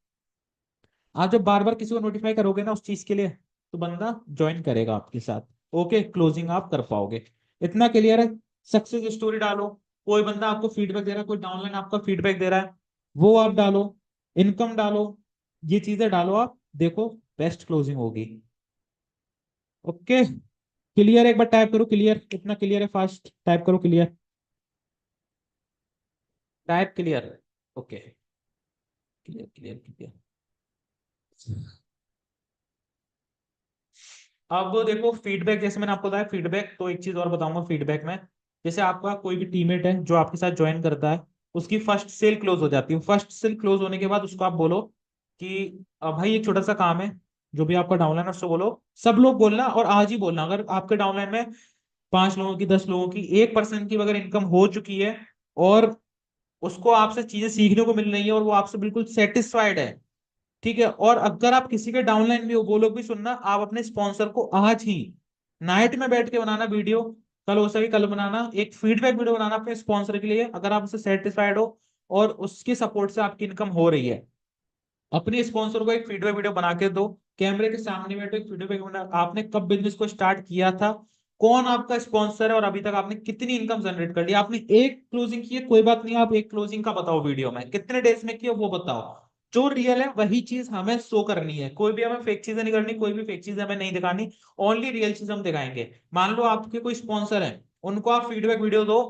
आप जब बार बार किसी को नोटिफाई करोगे ना उस चीज के लिए, तो बंदा ज्वाइन करेगा आपके साथ। ओके, क्लोजिंग आप कर पाओगे। इतना क्लियर है। सक्सेस स्टोरी डालो, कोई बंदा आपको फीडबैक दे रहा है, कोई डाउनलाइन आपका फीडबैक दे रहा है, वो आप डालो। इनकम डालो, ये चीजें डालो, आप देखो बेस्ट क्लोजिंग होगी। ओके, क्लियर, एक बार टाइप करो क्लियर, कितना क्लियर है, फास्ट टाइप करो clear, type clear. Okay, clear clear clear. अब देखो फीडबैक, जैसे मैंने आपको बताया फीडबैक, तो एक चीज और बताऊंगा फीडबैक में। जैसे आपका कोई भी टीममेट है जो आपके साथ ज्वाइन करता है, उसकी फर्स्ट सेल क्लोज हो जाती है, फर्स्ट सेल क्लोज होने के बाद उसको आप बोलो कि भाई एक छोटा सा काम है, जो भी आपका डाउनलाइन है उसको बोलो, सब लोग बोलना और आज ही बोलना, अगर आपके डाउनलाइन में 5 लोगों की, 10 लोगों की, 1% की अगर इनकम हो चुकी है, और उसको आपसे चीजें सीखने को मिल रही है, और वो आपसे बिल्कुल सेटिस्फाइड है, ठीक है, और अगर आप किसी के डाउनलाइन भी हो, वो लोग भी सुनना, आप अपने स्पॉन्सर को आज ही नाइट में बैठ के बनाना वीडियो, कल हो सके कल बनाना, एक फीडबैक वीडियो बनाना अपने स्पॉन्सर के लिए, अगर आप उससे सेटिस्फाइड हो और उसके सपोर्ट से आपकी इनकम हो रही है, अपने स्पॉन्सर को एक फीडबैक वीडियो बना के दो, कैमरे के सामने बैठो, एक फीडबैक बना, आपने कब बिजनेस को स्टार्ट किया था, कौन आपका स्पॉन्सर है, और अभी तक आपने कितनी इनकम जनरेट कर ली, आपने एक क्लोजिंग की है, कोई बात नहीं, आप एक क्लोजिंग का बताओ वीडियो में, कितने डेज में किया वो बताओ, जो रियल है वही चीज हमें शो करनी है, कोई भी हमें फेक चीजें नहीं करनी, कोई भी फेक चीज हमें नहीं दिखानी, ओनली रियल चीज हम दिखाएंगे। मान लो आपके कोई स्पॉन्सर है, उनको आप फीडबैक वीडियो दो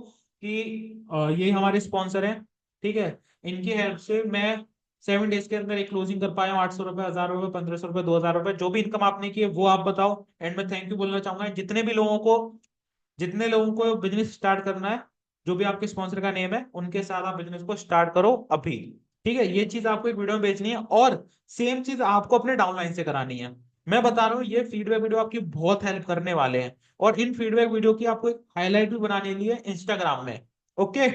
कि ये हमारे स्पॉन्सर हैं, ठीक है, इनकी हेल्प से मैं 7 डेज के अंदर एक क्लोजिंग कर पाया हूँ, 800 रुपए, 1000 रुपए, 1500 रुपए, 2000 रुपए, जो भी इनकम आपने की है वो आप बताओ। एंड मैं थैंक यू बोलना चाहूंगा जितने लोगों को बिजनेस स्टार्ट करना है, जो भी आपके स्पॉन्सर का नेम है, उनके साथ आप बिजनेस को स्टार्ट करो अभी। ठीक है, ये चीज आपको एक वीडियो में बेचनी है, और सेम चीज आपको अपने डाउनलाइन से करानी है। मैं बता रहा हूँ ये फीडबैक वीडियो आपकी बहुत हेल्प करने वाले हैं, और इन फीडबैक वीडियो की आपको एक हाईलाइट भी बनाने लिए इंस्टाग्राम में। ओके,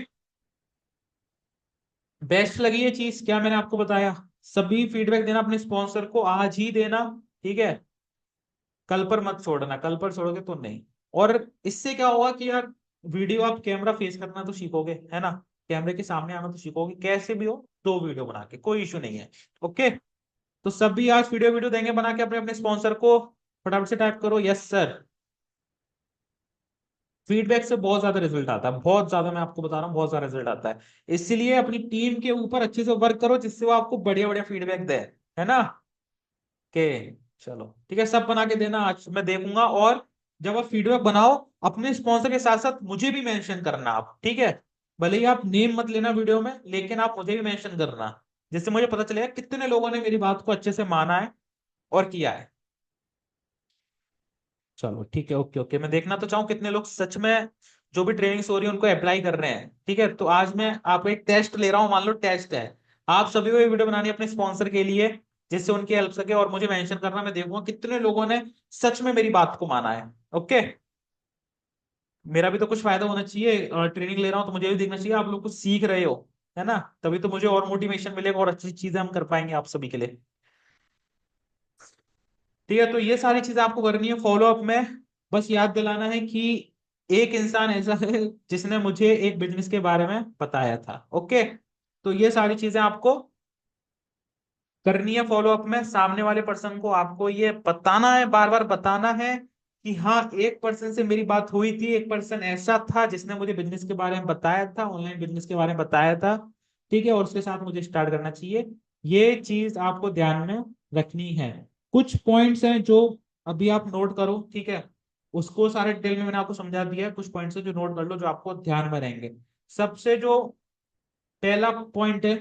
बेस्ट लगी ये चीज क्या मैंने आपको बताया? सभी फीडबैक देना अपने स्पॉन्सर को, आज ही देना, ठीक है, कल पर मत छोड़ना, कल पर छोड़ोगे तो नहीं। और इससे क्या होगा कि यार वीडियो आप कैमरा फेस करना तो सीखोगे, है ना, कैमरे के सामने आना तो सीखोगे, कैसे भी हो दो वीडियो बना के, कोई इशू नहीं है। ओके, तो सभी आज वीडियो वीडियो देंगे बना के अपने अपने स्पॉन्सर को, फटाफट से टाइप करो यस सर। फीडबैक से बहुत ज्यादा रिजल्ट आता है, बहुत ज्यादा, मैं आपको बता रहा हूँ बहुत ज्यादा रिजल्ट आता है। इसलिए अपनी टीम के ऊपर अच्छे से वर्क करो, जिससे वो आपको बढ़िया बढ़िया फीडबैक दे, है ना। के चलो ठीक है, सब बना के देना, आज मैं देखूंगा। और जब आप फीडबैक बनाओ, अपने स्पॉन्सर के साथ साथ मुझे भी मेंशन करना आप, ठीक है, भले ही आप नेम मत लेना वीडियो में, लेकिन आप मुझे भी मेंशन करना, जिससे मुझे पता चलेगा कितने लोगों ने मेरी बात को अच्छे से माना है और किया है। चलो ठीक है, ओके ओके, मैं देखना तो चाहूँ कितने लोग सच में जो भी ट्रेनिंग्स हो रही है उनको अप्लाई कर रहे हैं। ठीक है, तो आज मैं आपको एक टेस्ट ले रहा हूँ, मान लो टेस्ट है, आप सभी को ये वीडियो बनानी है अपने स्पॉन्सर के लिए, जिससे उनकी हेल्प सके, और मुझे मेंशन करना, मैं देखूंगा कितने लोगों ने सच में मेरी बात को माना है। ओके, मेरा भी तो कुछ फायदा होना चाहिए, ट्रेनिंग ले रहा हूँ तो मुझे भी देखना चाहिए आप लोग कुछ सीख रहे हो, है ना, तभी तो मुझे और मोटिवेशन मिलेगा, और अच्छी चीजें हम कर पाएंगे आप सभी के लिए। ठीक है, तो ये सारी चीजें आपको करनी है फॉलो अप में। बस याद दिलाना है कि एक इंसान ऐसा है जिसने मुझे एक बिजनेस के बारे में बताया था। ओके, तो ये सारी चीजें आपको करनी है फॉलो अप में, सामने वाले पर्सन को आपको ये बताना है, बार बार बताना है कि हाँ एक पर्सन से मेरी बात हुई थी, एक पर्सन ऐसा था जिसने मुझे बिजनेस के बारे में बताया था, ऑनलाइन बिजनेस के बारे में बताया था, ठीक है, और उसके साथ मुझे स्टार्ट करना चाहिए। ये चीज आपको ध्यान में रखनी है। कुछ पॉइंट्स हैं जो अभी आप नोट करो, ठीक है, उसको सारे डिटेल में मैंने आपको समझा दिया है, कुछ पॉइंट्स है जो नोट कर लो, जो आपको ध्यान में रहेंगे। सबसे जो पहला पॉइंट है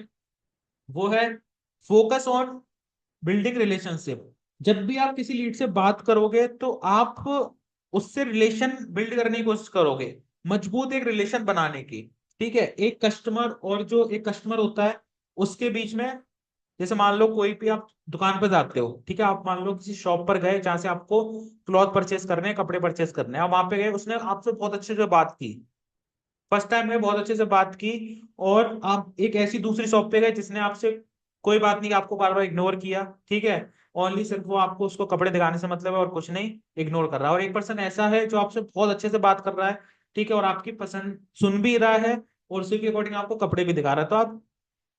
वो है फोकस ऑन बिल्डिंग रिलेशनशिप। जब भी आप किसी लीड से बात करोगे तो आप उससे रिलेशन बिल्ड करने की कोशिश करोगे, मजबूत एक रिलेशन बनाने की। ठीक है, एक कस्टमर और जो एक कस्टमर होता है उसके बीच में, जैसे मान लो कोई भी आप दुकान पर जाते हो, ठीक है, आप मान लो किसी शॉप पर गए जहां से आपको क्लॉथ परचेस करने हैं, कपड़े परचेस करने हैं, आप वहां पे गए, उसने आपसे बहुत अच्छे से बात की, फर्स्ट टाइम में बहुत अच्छे से बात की, और आप एक ऐसी दूसरी शॉप पे गए जिसने आपसे कोई बात नहीं, आपको बार बार इग्नोर किया, ठीक है, ओनली सिर्फ वो आपको उसको कपड़े दिखाने से मतलब है और कुछ नहीं, इग्नोर कर रहा है। और एक पर्सन ऐसा है जो आपसे बहुत अच्छे से बात कर रहा है, ठीक है, और आपकी पसंद सुन भी रहा है और उसी के अकॉर्डिंग आपको कपड़े भी दिखा रहा है, तो आप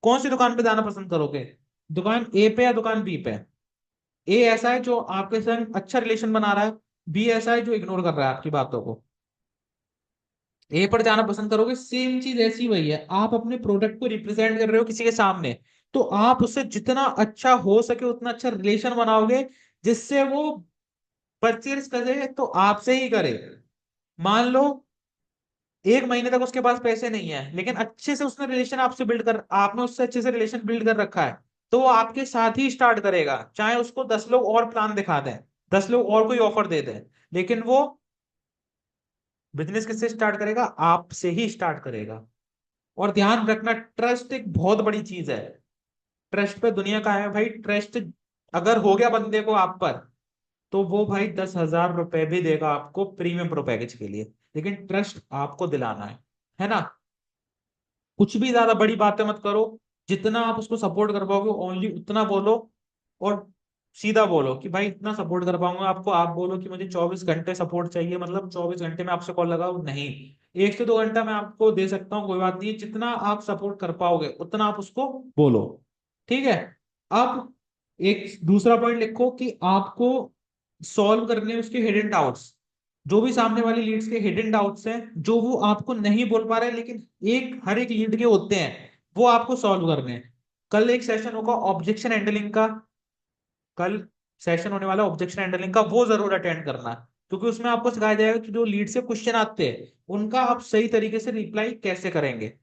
कौन सी दुकान पे जाना पसंद करोगे? दुकान ए पे या दुकान बी पे? ए ऐसा है जो आपके संग अच्छा रिलेशन बना रहा है, बी ऐसा है जो इग्नोर कर रहा है आपकी बातों को। ए पर जाना पसंद करोगे। सेम चीज ऐसी वही है, आप अपने प्रोडक्ट को रिप्रेजेंट कर रहे हो किसी के सामने, तो आप उससे जितना अच्छा हो सके उतना अच्छा रिलेशन बनाओगे, जिससे वो परचेज करे तो आपसे ही करे। मान लो 1 महीने तक उसके पास पैसे नहीं है, लेकिन अच्छे से उसने रिलेशन आपसे बिल्ड कर, आपने उससे अच्छे से रिलेशन बिल्ड कर रखा है, तो वो आपके साथ ही स्टार्ट करेगा, चाहे उसको 10 लोग और प्लान दिखा दें, 10 लोग और कोई ऑफर दे दें, लेकिन वो बिजनेस किससे स्टार्ट करेगा? आपसे ही स्टार्ट करेगा। और ध्यान रखना, ट्रस्ट एक बहुत बड़ी चीज है। ट्रस्ट पे दुनिया का है भाई, ट्रस्ट अगर हो गया बंदे को आप पर, तो वो भाई 10,000 रुपए भी देगा आपको प्रीमियम प्रो पैकेज के लिए, लेकिन ट्रस्ट आपको दिलाना है ना। कुछ भी ज्यादा बड़ी बातें मत करो, जितना आप उसको सपोर्ट कर पाओगे ओनली उतना बोलो। और सीधा बोलो कि भाई इतना सपोर्ट कर पाऊंगा आपको, आप बोलो कि मुझे 24 घंटे सपोर्ट चाहिए, मतलब 24 घंटे में आपसे कॉल लगाओ, नहीं, 1 से 2 घंटा मैं आपको दे सकता हूँ, कोई बात नहीं, जितना आप सपोर्ट कर पाओगे उतना आप उसको बोलो, ठीक है। अब एक दूसरा पॉइंट लिखो कि आपको सॉल्व करने हैं उसके हिडन डाउट्स, जो भी सामने वाली लीड्स के हिडन डाउट्स हैं जो वो आपको नहीं बोल पा रहे हैं, लेकिन हर एक लीड के होते हैं, वो आपको सॉल्व करने हैं। कल एक सेशन होगा ऑब्जेक्शन हैंडलिंग का, कल सेशन होने वाला ऑब्जेक्शन हैंडलिंग का, वो जरूर अटेंड करना, क्योंकि उसमें आपको सिखाया जाएगा कि जो लीड से क्वेश्चन आते हैं उनका आप सही तरीके से रिप्लाई कैसे करेंगे।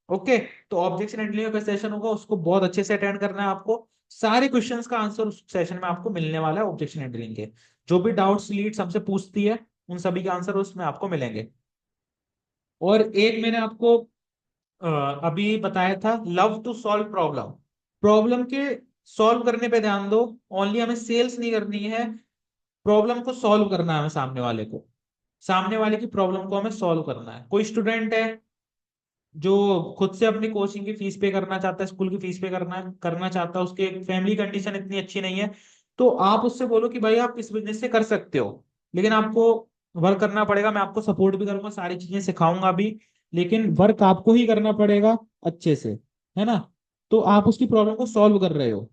ओके, तो ऑब्जेक्शन हैंडलिंग का सेशन होगा, उसको बहुत अच्छे से अटेंड करना है आपको। सारे क्वेश्चंस का आंसर उस सेशन में आपको मिलने वाला है ऑब्जेक्शन हैंडलिंग के। जो भी डाउट्स लीड हमसे पूछती है उन सभी के आंसर उसमें आपको मिलेंगे। और एक मैंने आपको अ, अभी बताया था, love to solve problem. Problem के सॉल्व करने पे ध्यान दो, ओनली हमें सेल्स नहीं करनी है, प्रॉब्लम को सॉल्व करना है हमें, सामने वाले को, सामने वाले की प्रॉब्लम को हमें सॉल्व करना है। कोई स्टूडेंट है जो खुद से अपनी कोचिंग की फीस पे करना चाहता है, स्कूल की फीस पे करना चाहता है, उसके फैमिली कंडीशन इतनी अच्छी नहीं है, तो आप उससे बोलो कि भाई आप इस बिजनेस से कर सकते हो, लेकिन आपको वर्क करना पड़ेगा, मैं आपको सपोर्ट भी करूंगा, सारी चीजें सिखाऊंगा भी, लेकिन वर्क आपको ही करना पड़ेगा अच्छे से, है ना। तो आप उसकी प्रॉब्लम को सॉल्व कर रहे हो,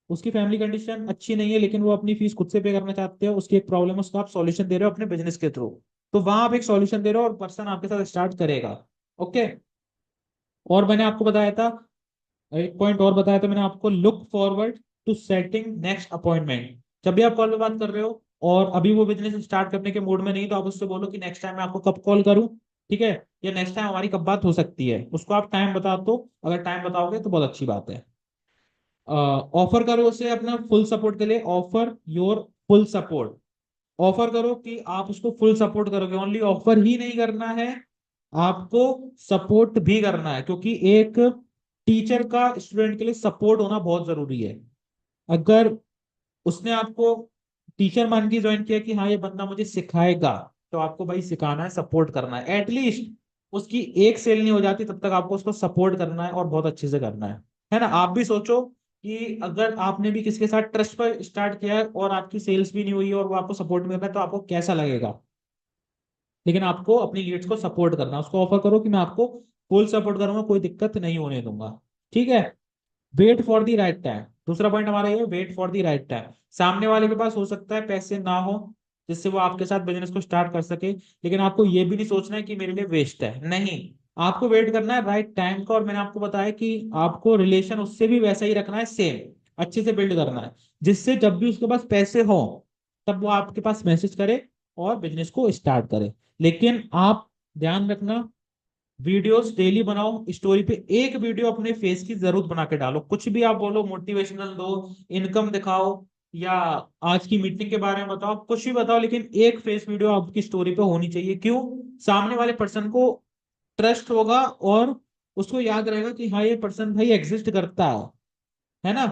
उसकी फैमिली कंडीशन अच्छी नहीं है लेकिन वो अपनी फीस खुद से पे करना चाहते हो, उसकी एक प्रॉब्लम है, उसका आप सॉल्यूशन दे रहे हो अपने बिजनेस के थ्रू, तो वहां आप एक सॉल्यूशन दे रहे हो और पर्सन आपके साथ स्टार्ट करेगा। ओके। और मैंने आपको बताया था, एक पॉइंट और बताया था मैंने आपको, look forward to setting next appointment. जब भी आप कॉल पे बात कर रहे हो और अभी वो बिजनेस स्टार्ट करने के मूड में नहीं, तो आप उससे बोलो कि नेक्स्ट टाइम मैं आपको कब कॉल करूं, ठीक है, या नेक्स्ट टाइम हमारी कब बात हो सकती है, उसको आप टाइम बता दो। अगर टाइम बताओगे तो बहुत अच्छी बात है। ऑफर करो उसे अपना फुल सपोर्ट के लिए, offer your full support. Offer करो कि आप उसको फुल सपोर्ट करोगे, ओनली ऑफर ही नहीं करना है, आपको सपोर्ट भी करना है, क्योंकि एक टीचर का स्टूडेंट के लिए सपोर्ट होना बहुत जरूरी है। अगर उसने आपको टीचर मान के ज्वाइन किया कि हाँ ये बंदा मुझे सिखाएगा, तो आपको भाई सिखाना है, सपोर्ट करना है, एटलीस्ट उसकी एक सेल नहीं हो जाती तब तक आपको उसको सपोर्ट करना है और बहुत अच्छे से करना है ना। आप भी सोचो कि अगर आपने भी किसी के साथ ट्रस्ट पर स्टार्ट किया है और आपकी सेल्स भी नहीं हुई है और वो आपको सपोर्ट में कर रहा है, तो आपको कैसा लगेगा। लेकिन आपको अपनी लीड्स को सपोर्ट करना, उसको ऑफर करो कि मैं आपको फुल सपोर्ट करूंगा, कोई दिक्कत नहीं होने दूंगा, ठीक है। Wait for the right time, दूसरा पॉइंट हमारा ये, wait for the right time. सामने वाले के पास हो सकता है पैसे ना हो जिससे वो आपके साथ बिजनेस को स्टार्ट कर सके, लेकिन आपको ये भी नहीं सोचना है कि मेरे लिए वेस्ट है, नहीं, आपको वेट करना है राइट टाइम का। और मैंने आपको बताया कि आपको रिलेशन उससे भी वैसा ही रखना है, सेम अच्छे से बिल्ड करना है, जिससे जब भी उसके पास पैसे हो तब वो आपके पास मैसेज करे और बिजनेस को स्टार्ट करे। लेकिन आप ध्यान रखना, वीडियोस डेली बनाओ, स्टोरी पे एक वीडियो अपने फेस की जरूर बना के डालो, कुछ भी आप बोलो, मोटिवेशनल दो, इनकम दिखाओ, या आज की मीटिंग के बारे में बताओ, कुछ भी बताओ, लेकिन एक फेस वीडियो आपकी स्टोरी पे होनी चाहिए। क्यों? सामने वाले पर्सन को ट्रस्ट होगा और उसको याद रहेगा कि हाँ ये पर्सन भाई एग्जिस्ट करता है ना।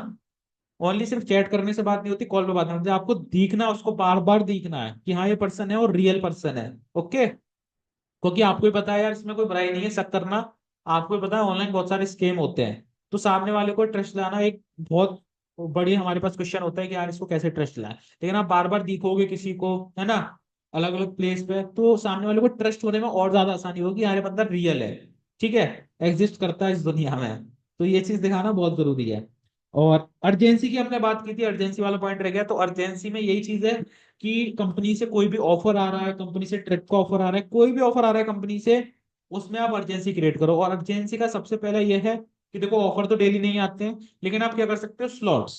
ओनली सिर्फ चैट करने से बात नहीं होती, कॉल पे बात नहीं होती, आपको दिखना, उसको बार बार दिखना है कि हाँ ये पर्सन है और रियल पर्सन है। ओके, क्योंकि आपको ही पता है यार, इसमें कोई बुराई नहीं है शक करना, आपको ही पता है ऑनलाइन बहुत सारे स्केम होते हैं, तो सामने वाले को ट्रस्ट लाना एक बहुत बड़ी हमारे पास क्वेश्चन होता है कि यार इसको कैसे ट्रस्ट लाए, लेकिन आप बार बार दिखोगे किसी को, है ना, अलग अलग प्लेस पे, तो सामने वाले को ट्रस्ट होने में और ज्यादा आसानी होगी, यार ये बंदा रियल है, ठीक है, एग्जिस्ट करता है इस दुनिया में। तो ये चीज दिखाना बहुत जरूरी है। और अर्जेंसी की हमने बात की थी, अर्जेंसी वाला पॉइंट रह गया। तो अर्जेंसी में यही चीज है कि कंपनी से कोई भी ऑफर आ रहा है, कंपनी से ट्रिप का ऑफर आ रहा है, कोई भी ऑफर आ रहा है कंपनी से, उसमें आप अर्जेंसी क्रिएट करो। और अर्जेंसी का सबसे पहला यह है कि देखो ऑफर तो डेली नहीं आते हैं, लेकिन आप क्या कर सकते हो, स्लॉट्स।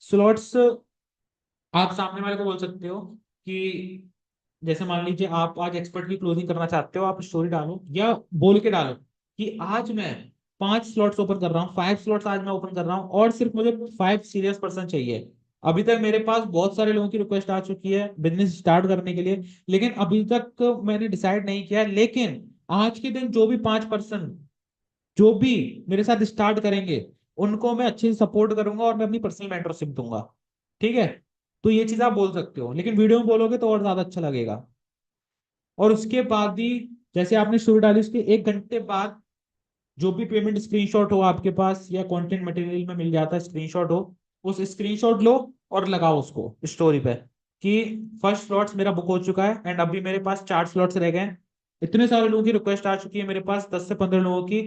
स्लॉट्स आप सामने वाले को बोल सकते हो कि जैसे मान लीजिए आप आज एक्सपर्ट की क्लोजिंग करना चाहते हो, आप स्टोरी डालो या बोल के डालो कि आज मैं 5 स्लॉट्स ओपन कर रहा हूँ, 5 स्लॉट्स आज मैं ओपन कर रहा हूँ, और सिर्फ मुझे 5 सीरियस पर्सन चाहिए। अभी तक मेरे पास बहुत सारे लोगों की रिक्वेस्ट आ चुकी है बिजनेस स्टार्ट करने के लिए, लेकिन अभी तक मैंने डिसाइड नहीं किया। लेकिन आज के दिन जो भी 5 पर्सन जो भी मेरे साथ स्टार्ट करेंगे, उनको मैं अच्छे से सपोर्ट करूंगा और मैं अपनी पर्सनल मेंटरशिप दूंगा, ठीक है। तो ये चीज आप बोल सकते हो, लेकिन वीडियो में बोलोगे तो और ज्यादा अच्छा लगेगा। और उसके बाद ही जैसे आपने स्टोरी डाली, उसके 1 घंटे बाद जो भी पेमेंट स्क्रीनशॉट हो आपके पास या कंटेंट मटेरियल में मिल जाता है स्क्रीनशॉट हो, उस स्क्रीनशॉट लो और लगाओ उसको स्टोरी पे कि फर्स्ट स्लॉट्स मेरा बुक हो चुका है एंड अभी मेरे पास 4 स्लॉट्स रह गए हैं। इतने सारे लोगों की रिक्वेस्ट आ चुकी है मेरे पास, 10 से 15 लोगों की,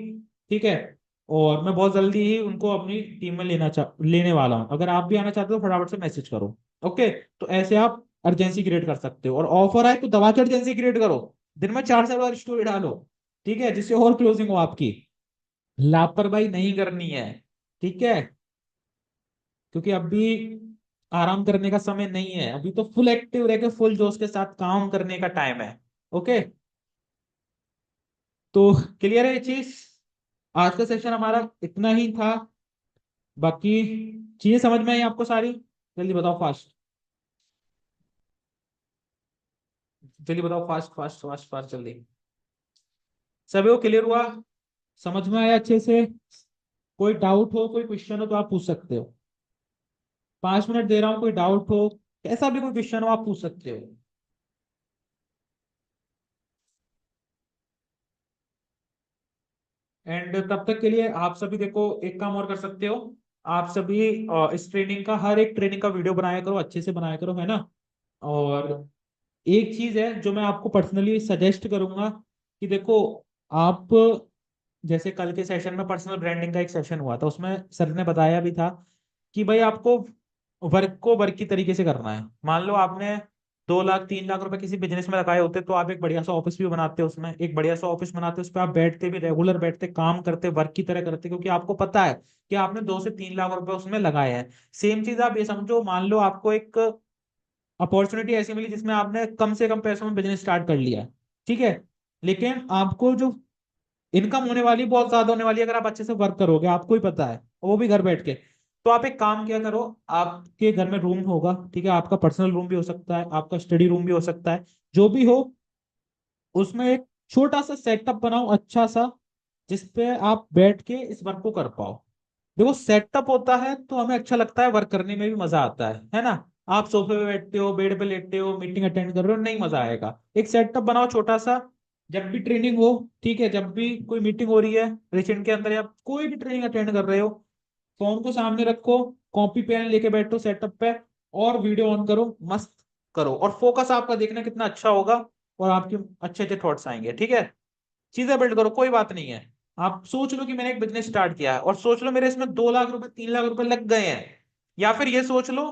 ठीक है। और मैं बहुत जल्दी ही उनको अपनी टीम में लेने वाला हूँ। अगर आप भी आना चाहते हो फटाफट से मैसेज करो। ओके, तो ऐसे आप अर्जेंसी क्रिएट कर सकते हो। और ऑफर आए तो दबा के अर्जेंसी क्रिएट करो, दिन में 4 से 5 स्टोरी डालो, ठीक है, जिससे और क्लोजिंग हो आपकी। लापरवाही नहीं करनी है, ठीक है, क्योंकि अभी आराम करने का समय नहीं है, अभी तो फुल एक्टिव रह के फुल जोश के साथ काम करने का टाइम है। ओके, तो क्लियर है ये चीज। आज का सेशन हमारा इतना ही था। बाकी चीजें समझ में आई आपको सारी? जल्दी बताओ फास्ट, जल्दी बताओ, फास्ट फास्ट फास्ट फास्ट जल्दी। सभी को क्लियर हुआ, समझ में आया अच्छे से? कोई डाउट हो, कोई क्वेश्चन हो तो आप पूछ सकते हो। 5 मिनट दे रहा हूँ, कोई डाउट हो, कैसा भी कोई क्वेश्चन हो आप पूछ सकते हो। एंड तब तक के लिए आप सभी देखो एक काम और कर सकते हो, आप सभी इस ट्रेनिंग का, हर एक ट्रेनिंग का वीडियो बनाया करो, अच्छे से बनाया करो, है ना। और एक चीज है जो मैं आपको पर्सनली सजेस्ट करूंगा कि देखो, आप जैसे कल के सेशन में पर्सनल ब्रांडिंग का एक सेशन हुआ था, उसमें सर ने बताया भी था कि भाई आपको वर्क को वर्क की तरीके से करना है। मान लो आपने 2 लाख 3 लाख रुपए किसी बिजनेस में लगाए होते, तो आप एक बढ़िया सा ऑफिस भी बनाते, उसमें एक बढ़िया सा ऑफिस बनाते, उस पर आप बैठते भी, रेगुलर बैठते, काम करते, वर्क की तरह करते, क्योंकि आपको पता है कि आपने 2 से 3 लाख रुपए उसमें लगाए हैं। सेम चीज आप ये समझो, मान लो आपको एक अपॉर्चुनिटी ऐसी मिली जिसमें आपने कम से कम पैसों में बिजनेस स्टार्ट कर लिया, ठीक है, लेकिन आपको जो इनकम होने वाली बहुत ज्यादा होने वाली है अगर आप अच्छे से वर्क करोगे, आपको ही पता है, वो भी घर बैठ के। तो आप एक काम क्या करो, आपके घर में रूम होगा, ठीक है, आपका पर्सनल रूम भी हो सकता है, आपका स्टडी रूम भी हो सकता है, जो भी हो, उसमें एक छोटा सा सेटअप बनाओ अच्छा सा, जिसपे आप बैठ के इस वर्क को कर पाओ। देखो सेटअप होता है तो हमें अच्छा लगता है, वर्क करने में भी मजा आता है ना। आप सोफे पे बैठते हो, बेड पे लेटे हो, मीटिंग अटेंड कर रहे हो, नहीं मजा आएगा। एक सेटअप बनाओ छोटा सा, जब भी ट्रेनिंग हो, ठीक है, जब भी कोई मीटिंग हो रही है रिसेंट के अंदर या कोई भी ट्रेनिंग अटेंड कर रहे हो, फोन को सामने रखो, कॉपी पेन लेके बैठो सेटअप पे, और वीडियो ऑन करो, मस्त करो, और फोकस आपका देखना कितना अच्छा होगा, और आपके अच्छे अच्छे थॉट्स आएंगे, ठीक है। चीजें बिल्ड करो, कोई बात नहीं है। आप सोच लो कि मैंने एक बिजनेस स्टार्ट किया है, और सोच लो मेरे इसमें 2 लाख रुपए 3 लाख रुपए लग गए हैं, या फिर ये सोच लो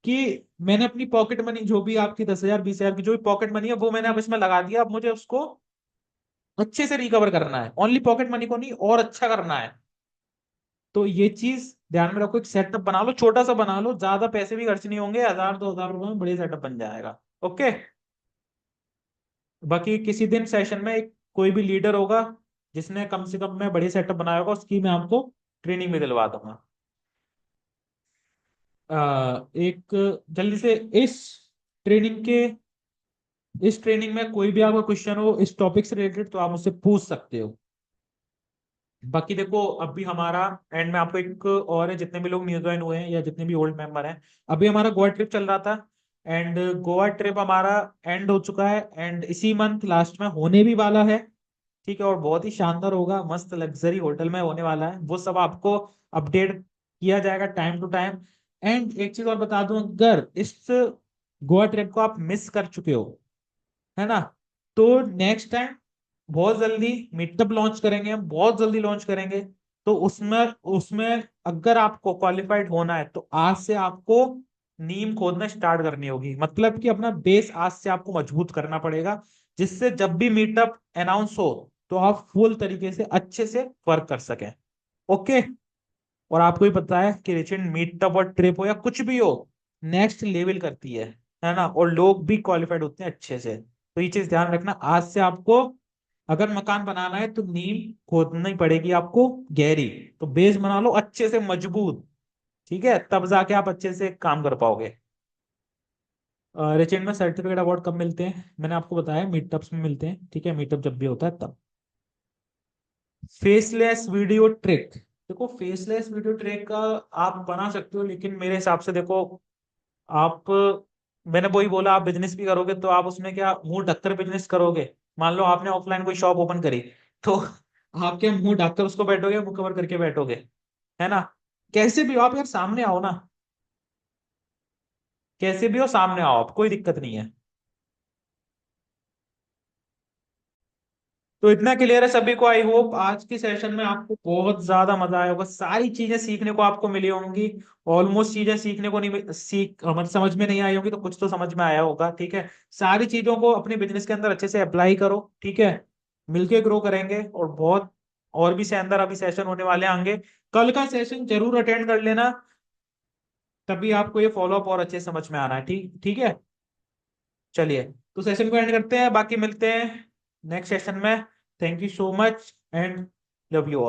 कि मैंने अपनी पॉकेट मनी जो भी आपकी 10,000 20,000 की जो भी पॉकेट मनी है वो मैंने अब इसमें लगा दिया, अब मुझे उसको अच्छे से रिकवर करना है, ओनली पॉकेट मनी को नहीं, और अच्छा करना है। तो ये चीज ध्यान में रखो, एक सेटअप बना लो, छोटा सा बना लो, ज्यादा पैसे भी खर्च नहीं होंगे, 1,000 2,000 रुपए में बढ़िया सेटअप बन जाएगा। ओके, बाकी किसी दिन सेशन में एक कोई भी लीडर होगा जिसने कम से कम में बढ़िया सेटअप बनाया होगा, उसकी मैं आपको ट्रेनिंग में दिलवा दूंगा। एक जल्दी से, ट्रेनिंग के इस ट्रेनिंग में कोई भी आपका क्वेश्चन हो इस टॉपिक से रिलेटेड तो आप मुझसे पूछ सकते हो। बाकी देखो अभी हमारा एंड में आपको एक और है, जितने भी लोग न्यू ज्वाइन हुए हैं या जितने भी ओल्ड मेंबर हैं, अभी हमारा गोवा ट्रिप चल रहा था, एंड गोवा ट्रिप हमारा एंड हो चुका है, एंड इसी मंथ लास्ट में होने भी वाला है, ठीक है, और बहुत ही शानदार होगा, मस्त लग्जरी होटल में होने वाला है, वो सब आपको अपडेट किया जाएगा टाइम टू टाइम। एंड एक चीज और बता दूं, अगर इस गोवा ट्रिप को आप मिस कर चुके हो, है ना, तो नेक्स्ट टाइम बहुत जल्दी मीटअप लॉन्च करेंगे, हम बहुत जल्दी लॉन्च करेंगे। तो उसमें उसमें अगर आपको क्वालिफाइड होना है तो आज से आपको नींव खोदना स्टार्ट करनी होगी, मतलब कि अपना बेस आज से आपको मजबूत करना पड़ेगा, जिससे जब भी मीटअप अनाउंस हो तो आप फुल तरीके से अच्छे से वर्क कर सकें। ओके। और आपको ही पता है कि रिचेंट मीटअप और ट्रिप हो या कुछ भी हो, नेक्स्ट लेवल करती है ना, और लोग भी क्वालिफाइड होते हैं अच्छे से। तो ये चीज ध्यान रखना, आज से आपको अगर मकान बनाना है तो नींव खोदनी पड़ेगी आपको गहरी। तो बेस बना लो अच्छे से मजबूत, ठीक है, तब जाके आप अच्छे से काम कर पाओगे। रिचेंट में सर्टिफिकेट अवार्ड कब मिलते हैं, मैंने आपको बताया मीटअप्स में मिलते हैं, ठीक है, मीटअप जब भी होता है तब। फेसलेस वीडियो ट्रिक, देखो फेसलेस वीडियो ट्रिक का आप बना सकते हो, लेकिन मेरे हिसाब से देखो, आप, मैंने वही बोला, आप बिजनेस भी करोगे तो आप उसमें क्या मुंह ढककर बिजनेस करोगे? मान लो आपने ऑफलाइन कोई शॉप ओपन करी, तो आप क्या मुंह ढककर उसको बैठोगे, मुंह कवर करके बैठोगे? है ना? कैसे भी हो आप यार सामने आओ ना, कैसे भी हो सामने आओ आप, कोई दिक्कत नहीं है। तो इतना क्लियर है सभी को, आई होप आज के सेशन में आपको बहुत ज्यादा मजा आया होगा, सारी चीजें सीखने को आपको मिली होंगी। ऑलमोस्ट चीजें सीखने को नहीं मतलब समझ में नहीं आई होगी, तो कुछ तो समझ में आया होगा, ठीक है। सारी चीजों को अपने बिजनेस के अंदर अच्छे से अप्लाई करो, ठीक है। मिलके ग्रो करेंगे, और बहुत और भी शानदार अभी सेशन होने वाले हैं आगे। कल का सेशन जरूर अटेंड कर लेना, तभी आपको ये फॉलो अप और अच्छे से समझ में आना है, ठीक ठीक है। चलिए, तो सेशन को एंड करते हैं, बाकी मिलते हैं नेक्स्ट सेशन में। Thank you so much and love you all.